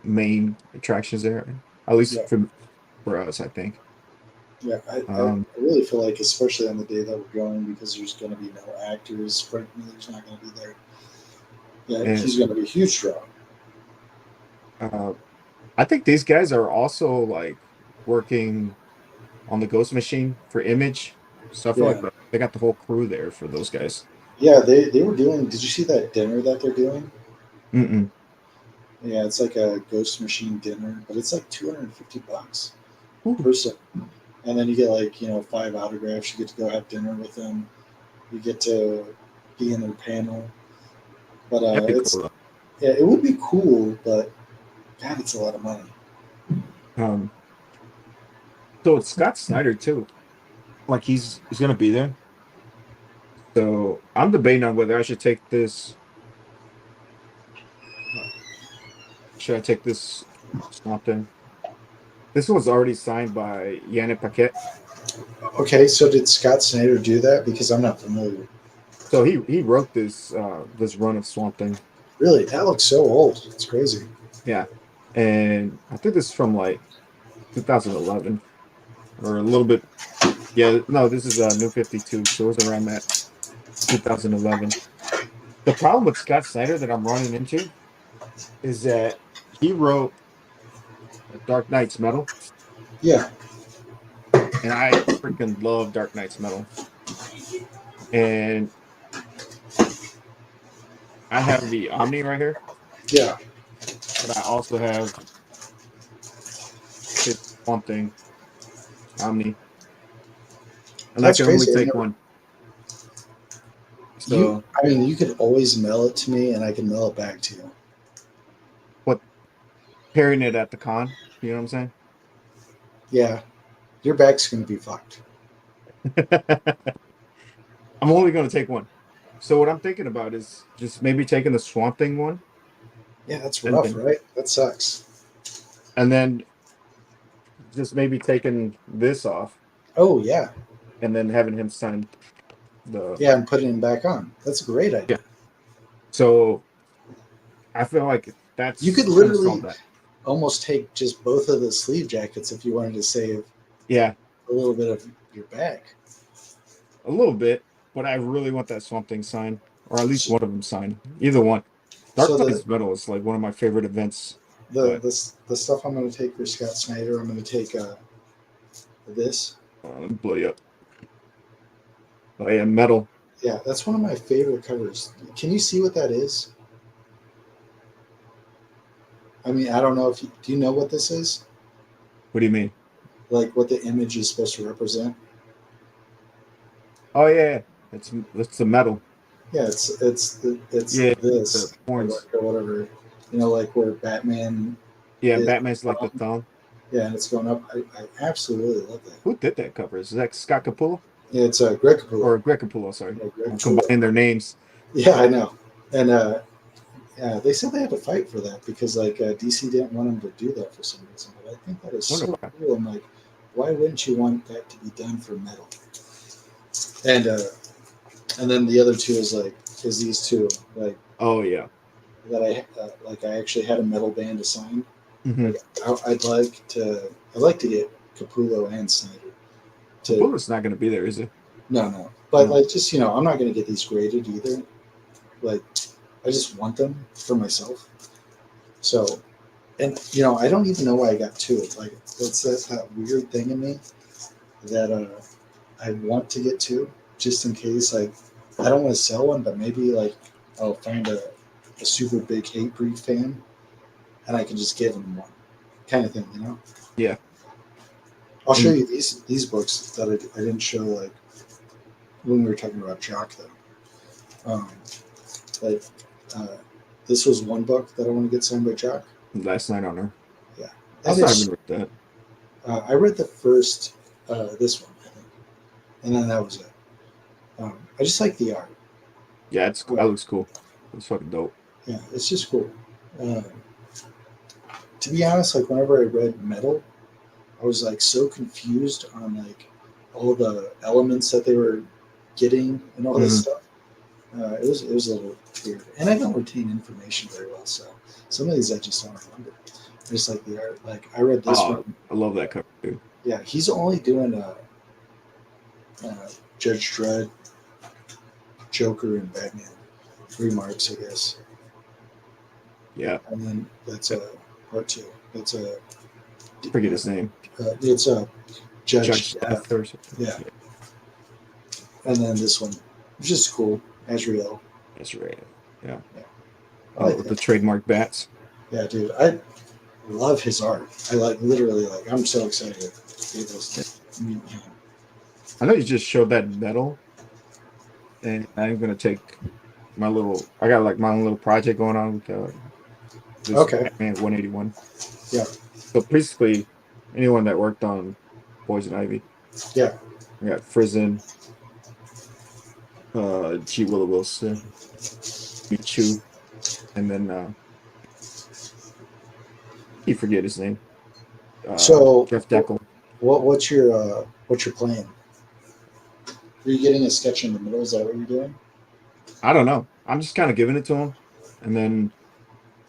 main attractions there, at least yeah, for us, I think. yeah. I Um, really feel like, especially on the day that we're going, because there's going to be no actors. Frank Miller's not going to be there. Yeah, and he's going to be a huge draw. uh, I think these guys are also like working on the Ghost Machine for Image, so I feel like Yeah, they got the whole crew there for those guys. yeah. They were doing. Did you see that dinner that they're doing? Mm-mm. Yeah, it's like a ghost machine dinner, but it's like $250 per Ooh, person. And then you get like 5 autographs. You get to go have dinner with them. You get to be in their panel. But that'd be it's cool yeah, it would be cool, but God, it's a lot of money. though. So it's Scott Snyder too. Like he's gonna be there. So I'm debating on whether I should take this. Should I take this something? This was already signed by Yannick Paquet. Okay, so did Scott Snyder do that? Because I'm not familiar. So he wrote this run of Swamp Thing. Really, that looks so old. It's crazy. Yeah. And I think this is from like 2011 or a little bit. Yeah, no, this is New 52, so it was around that 2011. The problem with Scott Snyder that I'm running into is that he wrote Dark Knight's Metal, Yeah, and I freaking love Dark Knight's Metal. And I have the Omni right here, yeah. but I also have his Swamp Thing Omni, and I That's can only crazy. I take never, one. you, So I mean, you could always mail it to me, and I can mail it back to you. what pairing it at the con, you know what I'm Yeah, your back's gonna be fucked. saying? I'm only going to take one. So what I'm thinking about is just maybe taking the Swamp Thing one, Yeah, that's and rough, then right? That sucks. and then just maybe taking this off, Oh yeah, and then having him sign the yeah, and putting him back on. That's a great yeah. idea. So I feel like You could that's going to solve literally that. almost take just both of the sleeve jackets if you wanted to save Yeah, a little bit of your back. a little bit, but I really want that Swamp Thing signed, or at least So, one of them signed. Either one. so Dark the Knight's Metal is like one of my favorite events, the but the stuff I'm going to take for Scott Snyder, I'm going to take this. let me blow you up. Oh yeah, metal. Yeah, that's one of my favorite covers. Can you see what that is? I mean, I don't know if do you know what this is? What do you mean? Like what the image is supposed to represent? Oh yeah, it's the metal. Yeah, it's Yeah, the this horns. or whatever. Like where Batman Yeah, is. Batman's like the thumb. Yeah, and it's going up. I absolutely love that. Who did that cover? Is that Scott Capullo Yeah, it's Greg Capullo. or Greg Capullo? Sorry, Yeah, Greg I'm Capullo. combining their names. Yeah, I know. And yeah, they said they had to fight for that because DC didn't want him to do that for some reason. But I think that is Wonder so why. cool. I'm like, why wouldn't you want that to be done for metal? And then the other two is these two Oh yeah. I actually had a metal band assigned. Mm-hmm. Like I'd like to get Capullo and Snyder to Capullo's not going to be there, is it? no, but No. like just I'm not gonna get these graded either. Like I just want them for myself. So and I don't even know why I got two. Like it's that weird thing in me that I want to get two just in case. I don't want to sell one, but maybe I'll find a super big hate breed fan and I can just give them one kind of thing. Yeah. I'll show you these books that I didn't show like when we were talking about Jock though. Like this was one book that I want to get signed by Jock. Last Night on Earth. Yeah, I still haven't read that. I read the first this one, I think, and then that was it. I just like the art. Yeah, it's cool. That looks cool. It's fucking dope. Yeah, it's just cool. To be honest, like whenever I read Metal, I was like so confused on like all the elements that they were getting and all this stuff. It was a little weird, and I don't retain information very well, so some of these I just don't remember. I just like the art. Like I read this one. I love that cover too. Yeah, he's only doing Judge Dredd, Joker, and Batman. 3 marks, I guess. Yeah. And then that's part 2. That's I forget his name. It's a Judge Death. Yeah. And then this one, which is cool. Azrael. Azrael. Yeah. Like the trademark bats. Yeah, dude. I love his art. I literally I'm so excited to get those. I know you just showed that Metal, and I'm gonna take my little. I got like my own little project going on with this Batman 181. Yeah. So basically, anyone that worked on Poison Ivy. Yeah. I got Frizen, G. Willow Wilson, Michu, and then you forget his name. So Jeff Deckel. What's your plan? Are you getting a sketch in the middle? Is that what you're doing? I don't know. I'm just kind of giving it to him, and then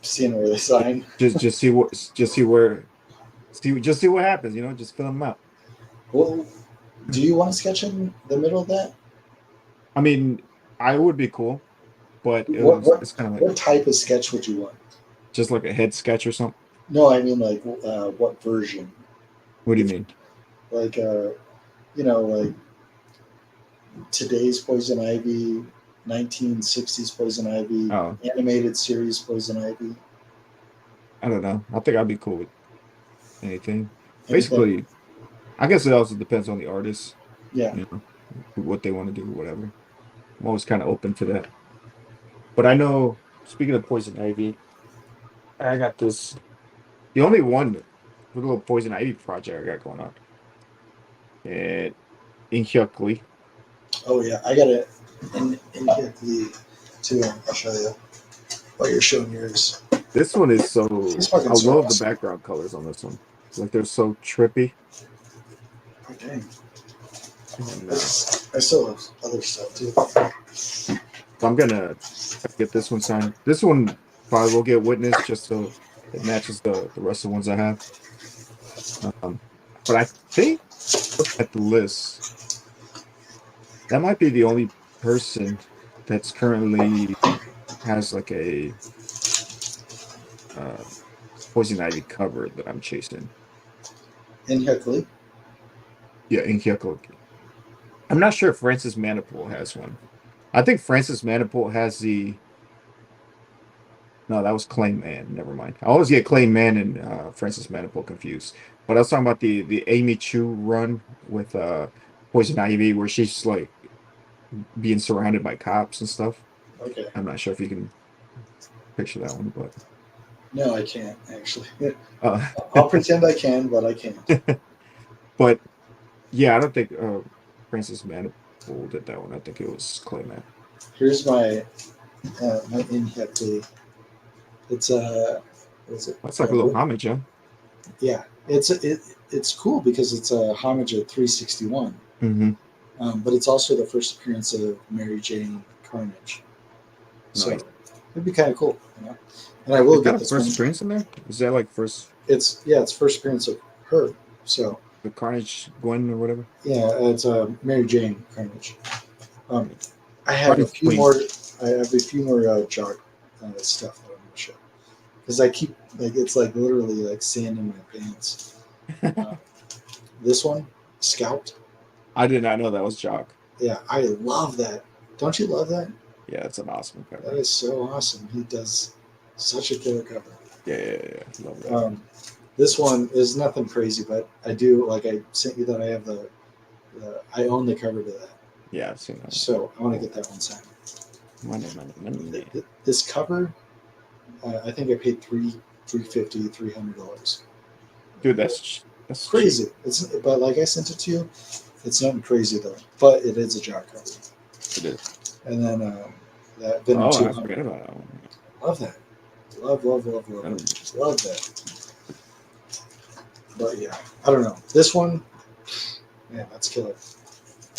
seeing where they sign. Just see what happens. You know, just fill them out. Well, do you want to sketch in the middle of that? I mean, I would be cool, but it's kind of like what type of sketch would you want? Just like a head sketch or something. No, I mean like what version? What do you mean? Like like today's Poison Ivy, 1960s Poison Ivy, animated series Poison Ivy. I don't know. I think I'd be cool with anything. Basically, I guess it also depends on the artist. Yeah. You know, what they want to do, whatever. I'm always kind of open to that. But I know, speaking of Poison Ivy, I got this. The only one little Poison Ivy project I got going on. And in Hyukli. Oh yeah, I got it in Hyukli too. I'll show you while you're showing yours. This one is I love the background colors on this one. Like they're so trippy. Oh dang. And, I still have other stuff too. I'm gonna get this one signed. This one probably will get witnessed just so it matches the rest of the ones I have. But I think at the list, that might be the only person that's currently has like a Poison Ivy cover that I'm chasing. In Hyukli? Yeah, in Hyukli. I'm not sure if Francis Manipool has one. I think Francis Manipool has the. No, that was Clay Man. Never mind. I always get Clay Man and Francis Manipool confused. But I was talking about the Amy Chu run with Poison Ivy, where she's like being surrounded by cops and stuff. Okay. I'm not sure if you can picture that one, but no, I can't actually. I'll pretend I can, but I can't. But yeah, I don't think Francis Manipool did that one. I think it was Clay Man. Here's my in Hyukli. It's what's it? That's like a little homage, huh? Yeah, it's cool because it's a homage of 361. Mm-hmm. But it's also the first appearance of Mary Jane Carnage. So Nice. it'd be kind of cool, you know. And I will get this first appearance in there. Is that like first? It's first appearance of her. So the Carnage Gwen or whatever. Yeah, it's Mary Jane Carnage. I have a few more. I have a few more Jock stuff that I'm gonna show because I keep it's like literally like sand in my pants. This one, Scout. I did not know that was Jock. Yeah, I love that. Don't you love that? Yeah, it's an awesome cover. That is so awesome. He does such a killer cover. Yeah. Love that. This one is nothing crazy, but I do like I sent you that I have I own the cover to that, Yeah, I've seen that. so I want to get that one signed. Money. This cover, I think I paid $350, $300. Dude, that's cheap. Crazy. It's but like I sent it to you. It's nothing crazy though, but it is a jar cover. It is. And then that Venom Oh, I 200. forgot about that one. Love that. Love that. But yeah, I don't know. This one, man, that's killer.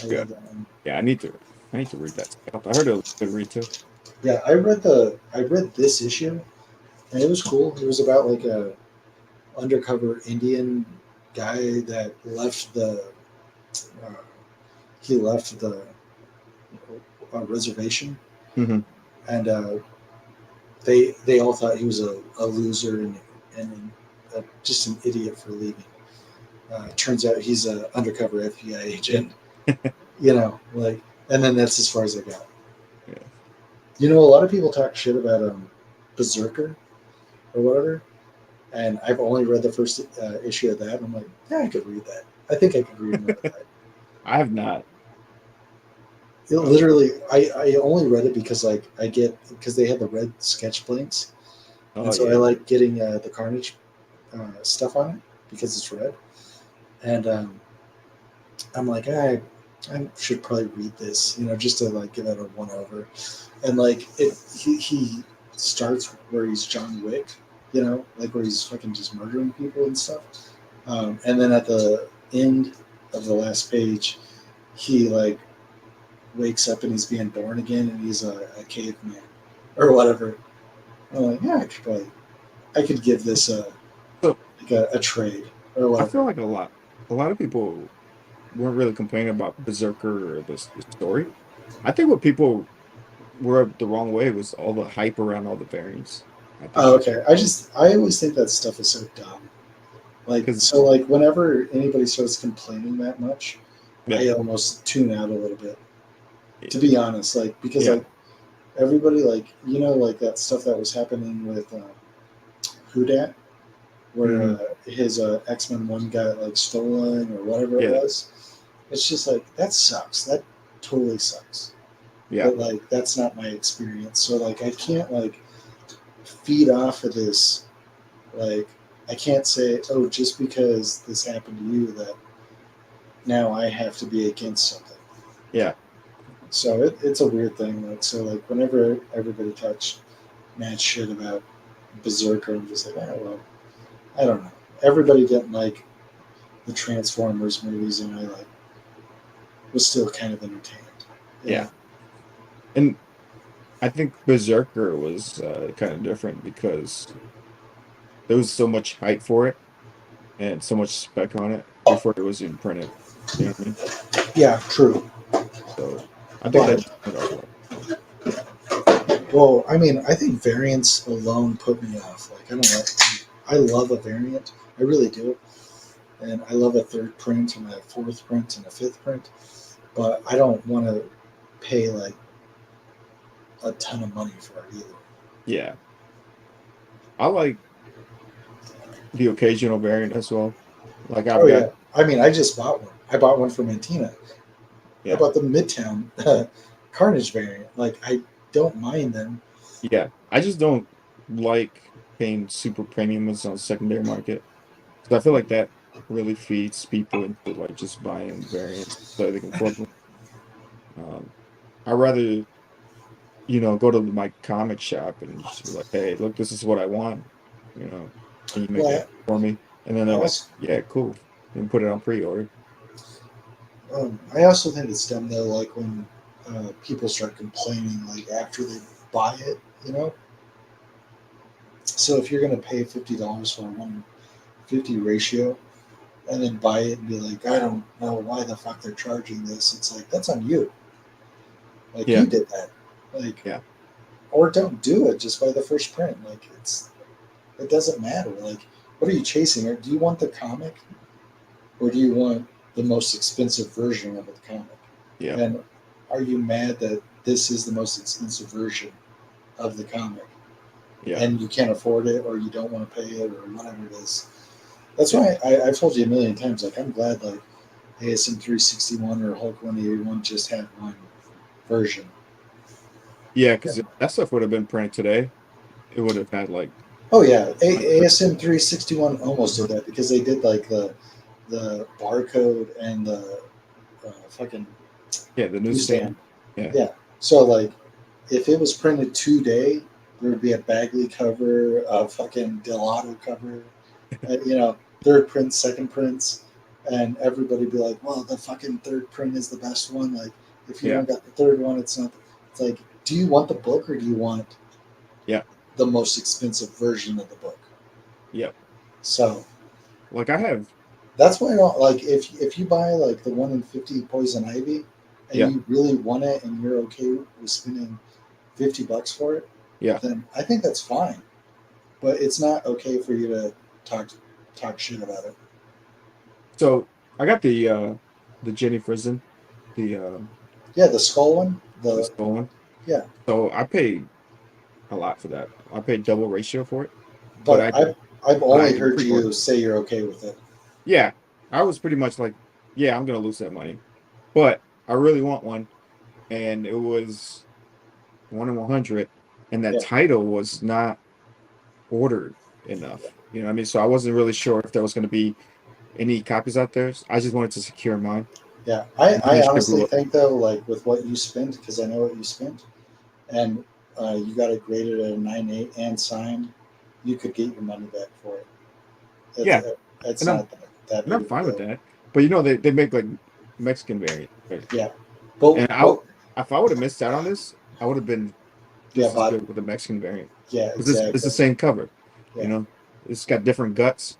I Good. love that one. Yeah, I need to read that. I heard it was a good read too. Yeah, I read this issue, and it was cool. It was about like a undercover Indian guy that left uh, the reservation, Mm-hmm. and they all thought he was a loser and just an idiot for leaving. Turns out he's an undercover FBI agent. Like, and then that's as far as I got. Yeah. A lot of people talk shit about Berserker or whatever, and I've only read the first issue of that. And I'm like, yeah, I could read that. I think I could read more of that. I have not. Literally, I only read it because because they had the red sketch blanks, and so I like getting the Carnage stuff on it because it's red, and I'm like, I should probably read this, just to like give it a one over, and like he starts where he's John Wick, like where he's fucking just murdering people and stuff, and then at the end of the last page, he like wakes up and he's being born again and he's a caveman or whatever. I'm like, yeah, I could give this like a trade or whatever. I feel like a lot of people weren't really complaining about Berserker or the story. I think what people were the wrong way was all the hype around all the variants. I think Oh, okay. I always think that stuff is so dumb. Like, so like whenever anybody starts complaining that much, I almost tune out a little bit. To be honest, like because like everybody like like that stuff that was happening with Whodad, where his X-Men 1 got like stolen or whatever it was. It's just like that sucks. That totally sucks. Yeah. But like that's not my experience. So like I can't like feed off of this. Like I can't say, oh, just because this happened to you that now I have to be against something. Yeah. So it's a weird thing. Like so like whenever everybody talks mad shit about Berserker, I'm just like, well, I don't know. Everybody didn't like the Transformers movies, and I like was still kind of entertained. Yeah. And I think Berserker was kind of different because there was so much hype for it and so much spec on it before it was even printed. You know what I mean? Yeah, true. So I think that well, I mean, I think variants alone put me off. Like, I don't know. I love a variant. I really do. And I love a third print and a fourth print and a fifth print. But I don't want to pay like a ton of money for it either. Yeah. I like the occasional variant as well. Like I've got. Yeah. I mean, I just bought one. I bought one for Mattina. Yeah. I bought the Midtown Carnage variant. Like, I don't mind them. Yeah. I just don't like paying super premiums on the secondary market. Because I feel like that really feeds people into like just buying variants so they can afford them. I'd rather, go to my comic shop and just be like, hey, look, this is what I want. Can you make it for me? And then they're like, yeah, cool. And put it on pre-order. I also think it's dumb though, like when people start complaining like after they buy it, So if you're gonna pay $50 for a 150 ratio, and then buy it and be like, I don't know why the fuck they're charging this. It's like that's on you. Like you did that. Like or don't do it. Just buy the first print. Like it doesn't matter. Like what are you chasing? Or do you want the comic, or do you want the most expensive version of the comic? Yeah. And are you mad that this is the most expensive version of the comic? Yeah. And you can't afford it, or you don't want to pay it, or whatever it is. That's why I've told you a million times. Like, I'm glad like ASM 361 or Hulk 181 just had one version. Yeah, because if that stuff would have been printed today, it would have had like Oh yeah, ASM 361 almost did that because they did like the barcode and the fucking yeah, the newsstand. newsstand. Yeah. Yeah. So like, if it was printed today, there would be a Bagley cover, a fucking Delato cover, you know, third prints, second prints, and everybody be like, "Well, the fucking third print is the best one." Like, if you Yeah. don't got the third one, it's not. It's like, do you want the book or do you want Yeah. the most expensive version of the book? Yeah. So Like I have. that's why I don't like if you buy like the 1 in 50 poison ivy and Yeah. you really want it and you're okay with spending $50 for it, Yeah. then I think that's fine. But it's not okay for you to talk talk shit about it. So I got the Jenny Frison, the Yeah, the skull one. the The skull one. Yeah, So I paid a lot for that. I paid double ratio for it, but but I've only I heard you pre-ordered. say you're okay with it. Yeah, I was pretty much like, yeah, I'm gonna lose that money, but I really want one, and it was 1 in 100, and that Yeah, title was not ordered enough. You know what I mean? So I wasn't really sure if there was going to be any copies out there. I just wanted to secure mine. yeah. I Managed to honestly grow up. think though, like with what you spent, because I know what you spent, and you got it graded at a 9.8 and signed, you could get your money back for it. It's Yeah, it's and I'm not that and big I'm of a fine with deal. that. But you know they make like Mexican variant, right? Yeah, but And if I would have missed out on this, I would have been yeah, just as but good with the Mexican variant yeah, because it's the exactly. same cover. You Yeah. know, it's got different guts,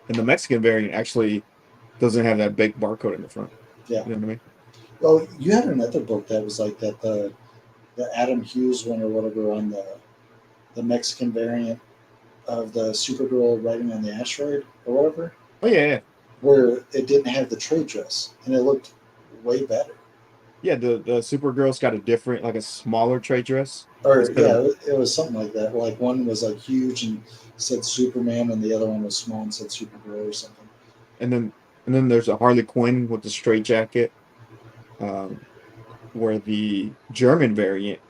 and the Mexican variant actually doesn't have that big barcode in the front. Yeah. You know what I mean? Well, you had another book that was like that, the Adam Hughes one or whatever, on the Mexican variant of the Supergirl riding on the asteroid or whatever, Oh yeah, yeah. where it didn't have the trade dress and it looked way better. Yeah, the Supergirl's got a different, like a smaller trade dress Or instead yeah, of, it was something like that. Like one was like huge and said Superman, and the other one was small and said Supergirl or something. and then there's a Harley Quinn with the straight jacket, um, where the German variant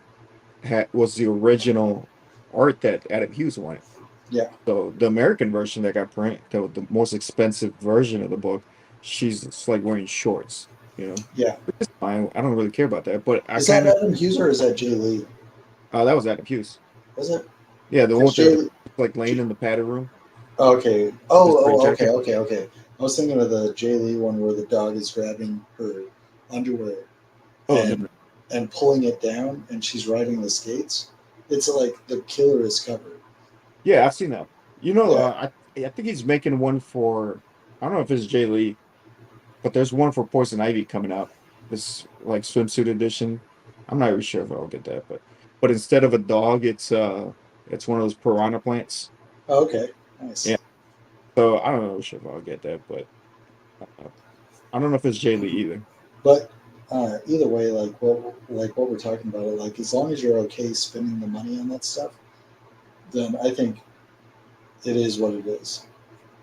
was the original art that Adam Hughes wanted. Yeah, So the American version that got printed, the most expensive version of the book, she's just like wearing shorts, you know. yeah. I don't really care about that, but I Is that kind of Adam Hughes or is that Jay Lee? that was Adam Hughes. Was it? Yeah, the one Because with Jay the Lee. like laying in the padded room Okay. with the straight Okay, jacket. okay, okay. I was thinking of the Jay Lee one where the dog is grabbing her underwear Oh no, and pulling it down, and she's riding the skates. It's like the killer is covered. yeah, I've seen that. You know, Yeah. I think he's making one for I don't know if it's Jay Lee, but there's one for Poison Ivy coming out. This like swimsuit edition. I'm not even sure if I'll get that, but instead of a dog, it's one of those piranha plants. Oh, okay. Yeah. Nice. So I don't know sure if I'll get that, but uh, I don't know if it's Jay Lee either. But either way, like what we're talking about, like as long as you're okay spending the money on that stuff, then I think it is what it is.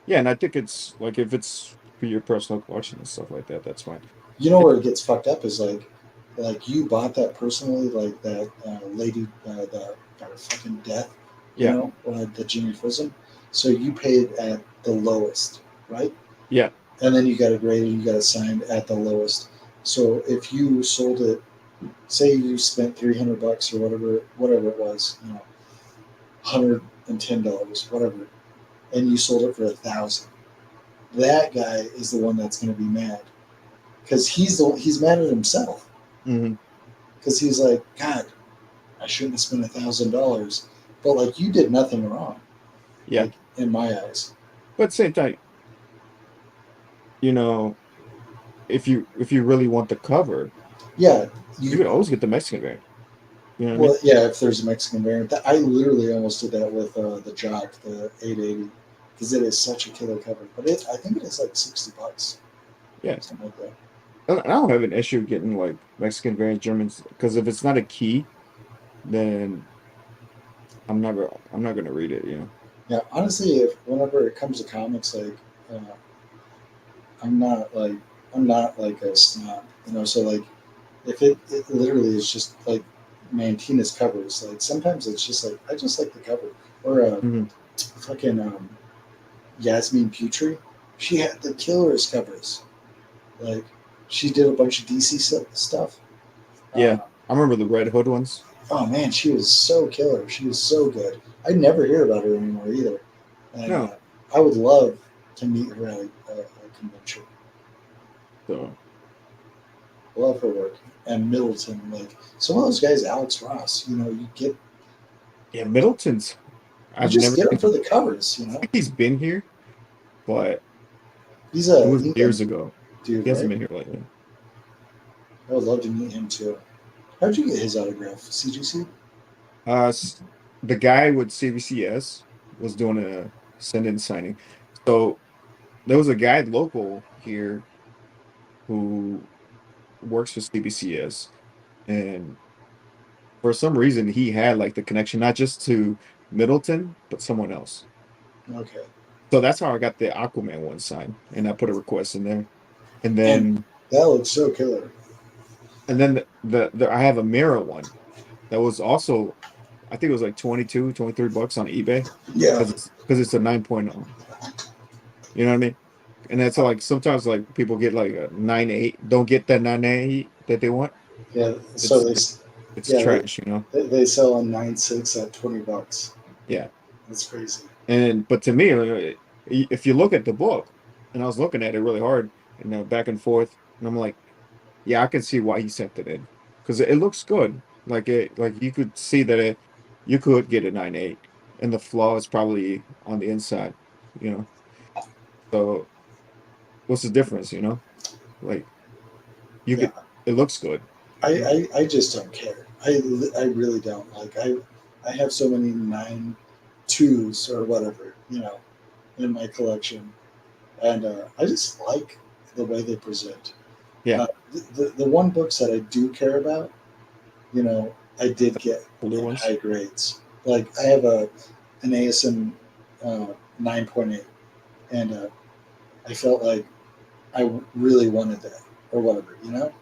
Yeah, and I think it's like if it's for your personal collection and stuff like that, that's fine. You know where it gets fucked up is like you bought that personally, like that lady, the fucking death, you Yeah, know, the Jimmy Frism. So you paid at the lowest, right? yeah, And then you got it graded, you got it signed at the lowest. So if you sold it, say you spent $300 or whatever it was, you know, $110, whatever, and you sold it for 1,000. That guy is the one that's going to be mad because he's mad at himself hmm because he's like, God, I shouldn't have spent $1,000, but like you did nothing wrong, yeah. like in my eyes. But at the same time, you know, if you really want the cover, Yeah, you you. could always get the Mexican variant. You know what I mean? Well, yeah, if there's a Mexican variant, I literally almost did that with the Jock, the 880, because it is such a killer cover. But I think it is like $60, Yeah. something like that. And I don't have an issue getting like Mexican variant Germans because if it's not a key, then I'm not gonna read it, you know. Yeah, honestly, if whenever it comes to comics, like uh, I'm not like I'm not like a snob, you know. So like, if it literally is just like Mantina's covers, like sometimes it's just like I just like the cover, or Mhm. fucking Yasmin Putri, she had the killerest covers. Like she did a bunch of DC stuff. Yeah, Uh, I remember the Red Hood ones. oh man, she was so killer. She was so good. I never hear about her anymore either, and No, I would love to meet her at a convention. so Love her work. And Middleton, like some of those guys, Alex Ross, you know, yeah, Middleton's. you I've just never get him seen. for the covers, you know. I think he's been here, but He's it a was years England ago. dude, He hasn't right? been here lately. I would love to meet him too. How'd you get his autograph? CGC? Uh, s- the guy with CBCS was doing a send-in signing. So there was a guy local here who works for CBCS, and for some reason he had like the connection not just to Middleton, but someone else. Okay. So that's how I got the Aquaman one signed, and I put a request in there. And And then that looks so killer. I have a mirror one that was also, I think it was like 22, 23 bucks on eBay Yeah. because it's a 9.0. You know what I mean? And that's like sometimes like people get like a 9.8, don't get that 9.8 that they want. Yeah. So It's they, it's it's yeah, trash, you know? they sell a 9.6 at $20. Yeah. That's crazy. And but to me, like, if you look at the book, and I was looking at it really hard and back and forth, and I'm like, yeah, I can see why he sent it in because it looks good. Like you could see that you could get a 9.8, and the flaw is probably on the inside, you know. So what's the difference, you know? Like you Yeah. could, it looks good, you know. I just don't care. I really don't. Like I have so many 9.2s or whatever, you know, in my collection, and I just like the way they present. Yeah, The one books that I do care about, you know, I did get older in ones. high grades. Like I have an ASM 9.8, and I felt like I really wanted that or whatever, you know.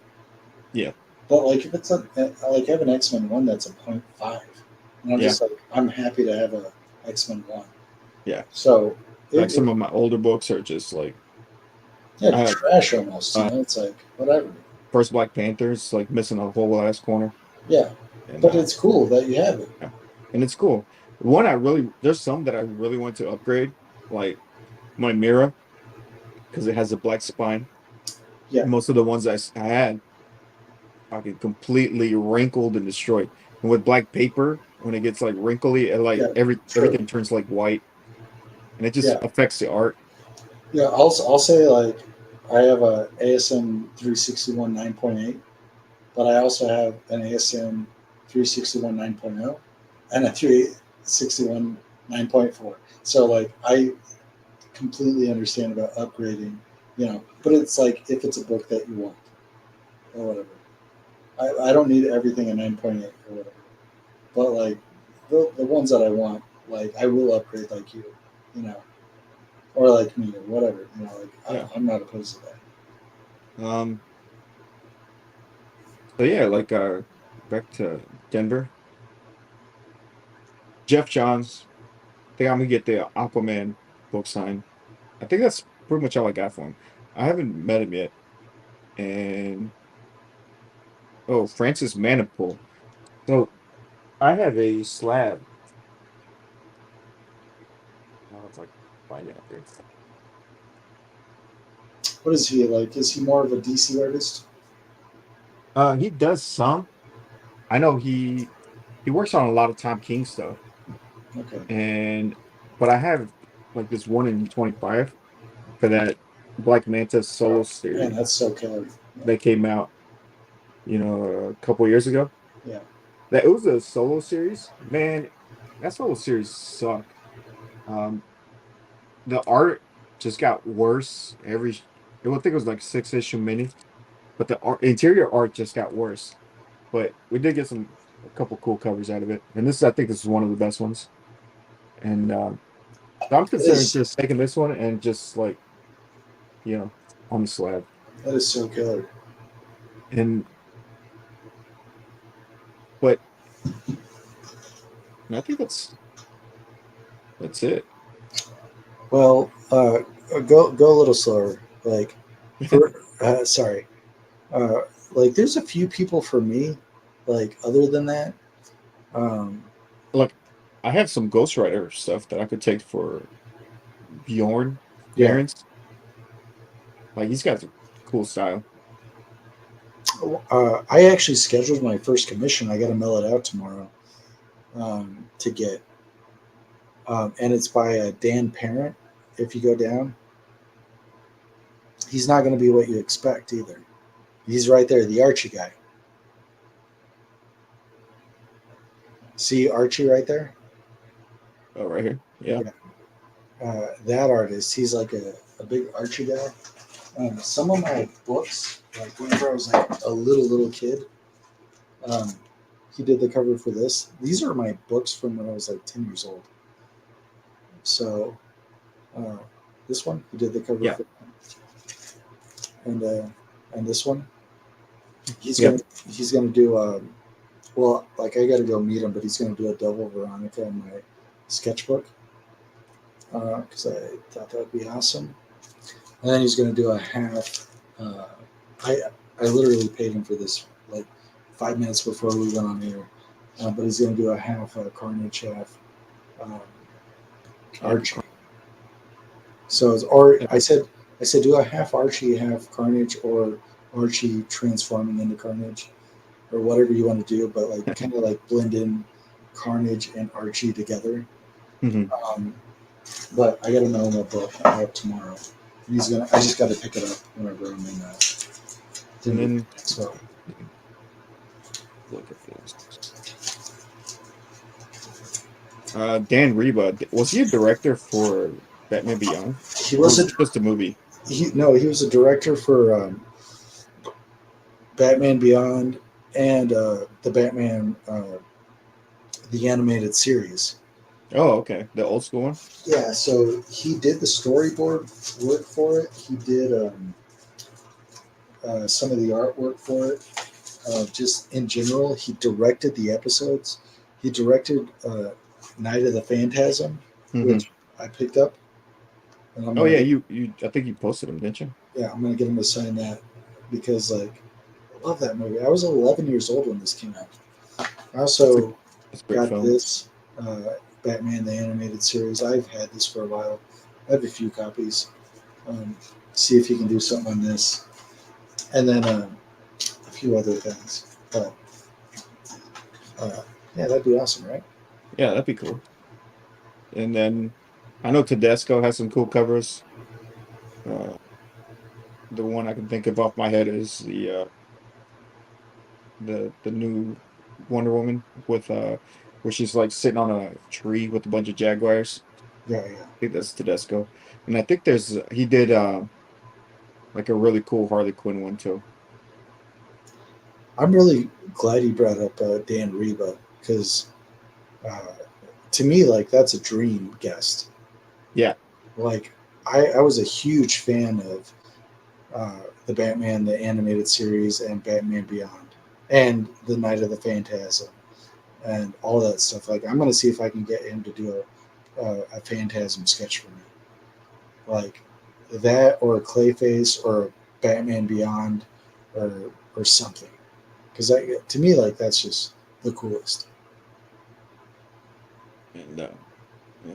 Yeah, But like if it's like I have an X Men one that's a point 0.5, and I'm yeah, just like I'm happy to have a X Men one. yeah. So Like it some of my older books are just like yeah I have trash almost, you uh know. It's like whatever. first Black Panthers like missing a whole last corner, Yeah, and but it's cool that you have it. yeah, and it's cool. One I really there's some that I really want to upgrade, like my mirror because it has a black spine. Yeah, Most of the ones I had fucking completely wrinkled and destroyed. And with black paper, when it gets like wrinkly, it like yeah, true. everything turns like white, and it just Yeah, affects the art. yeah. I'll say like I have a ASM 361 9.8, but I also have an ASM 361 9.0 and a 361 9.4. So like I completely understand about upgrading, you know. But it's like if it's a book that you want or whatever. I don't need everything a 9.8 or whatever. But like the ones that I want, like I will upgrade like you know, or like me or whatever, you know. Like Yeah. I'm not opposed to that. Um. So yeah, like back to Denver. Jeff Johns. I think I'm gonna get the Aquaman book signed. I think that's pretty much all I got for him. I haven't met him yet. And oh, Francis Maniple. So I have a slab. I don't know if I can find it out there. What is he like? Is he more of a DC artist? He does some. I know he works on a lot of Tom King stuff, Okay, and but I have like this one in 25 for that Black Manta solo man, series that's so killer. Yeah, that came out, a couple years ago. yeah, That it was a solo series. Man, that solo series sucked. Um, the art just got worse I would think it was like 6 issue mini, but the interior art just got worse. But we did get a couple cool covers out of it, and I think this is one of the best ones. And I'm That considering is just taking this one and just like, on the slab. that is so killer. And but I think that's it. Well, go a little slower. Like, for sorry, uh, like there's a few people for me. Like other than that, um, Like I have some Ghost Rider stuff that I could take for Bjorn yeah, parents. Like he's got some cool style. I actually scheduled my first commission. I got to mail it out tomorrow to get, and it's by Dan Parent. If you go down, he's not going to be what you expect either. He's right there, the Archie guy. See Archie right there? Oh, right here. Yeah. Yeah. That artist, he's like a big Archie guy. Some of my books, like whenever I was like a little kid, um, he did the cover for this. These are my books from when I was like 10 years old. So uh, this one, he did the cover Yeah. for, and uh, and this one, he's Yep. gonna he's gonna do. Well, like I got to go meet him, but he's gonna do a double Veronica in my sketchbook because I thought that would be awesome. And then he's going to do a half. Uh, I I literally paid him for this like 5 minutes before we went on air, but he's going to do a half Carnage, half um, Archie. So it's, or I said do a half Archie, half Carnage, or Archie transforming into Carnage, or whatever you want to do, but like kind of like blend in Carnage and Archie together. Hmm. Um, but I got to mail him a book out tomorrow. And he's gonna. I just got to pick it up whenever I'm in And Denver. then So look at this. Dan Reba, was he a director for Batman Beyond? he Or was was a it just a movie? he was a director for Batman Beyond and the Batman the animated series. Oh, okay. The old school one? Yeah, so he did the storyboard work for it. He did some of the artwork for it. Just in general, he directed the episodes. He directed Night of the Phantasm, Hmm. which I picked up, and I'm Oh gonna yeah, get, you I think you posted them, didn't you? yeah, I'm gonna get him to sign that because like I love that movie. I was 11 years old when this came out. I That's a also that's a great got film. this Batman the animated series. I've had this for a while. I have a few copies. Um, See if he can do something on this, and then a few other things. But yeah, that'd be awesome, right? Yeah, that'd be cool. And then I know Tedesco has some cool covers. Uh, the one I can think of off my head is the new Wonder Woman with where she's like sitting on a tree with a bunch of jaguars. Yeah, yeah. I think that's Tedesco. And I think he did like a really cool Harley Quinn one too. I'm really glad you brought up Dan Reba because uh, to me, like that's a dream guest. Yeah. Like I was a huge fan of the Batman the animated series and Batman Beyond and the Night of the Phantasm and all that stuff. Like I'm gonna see if I can get him to do a Phantasm sketch for me, like that or a Clayface or Batman Beyond or something. Because to me, like that's just the coolest. And yeah.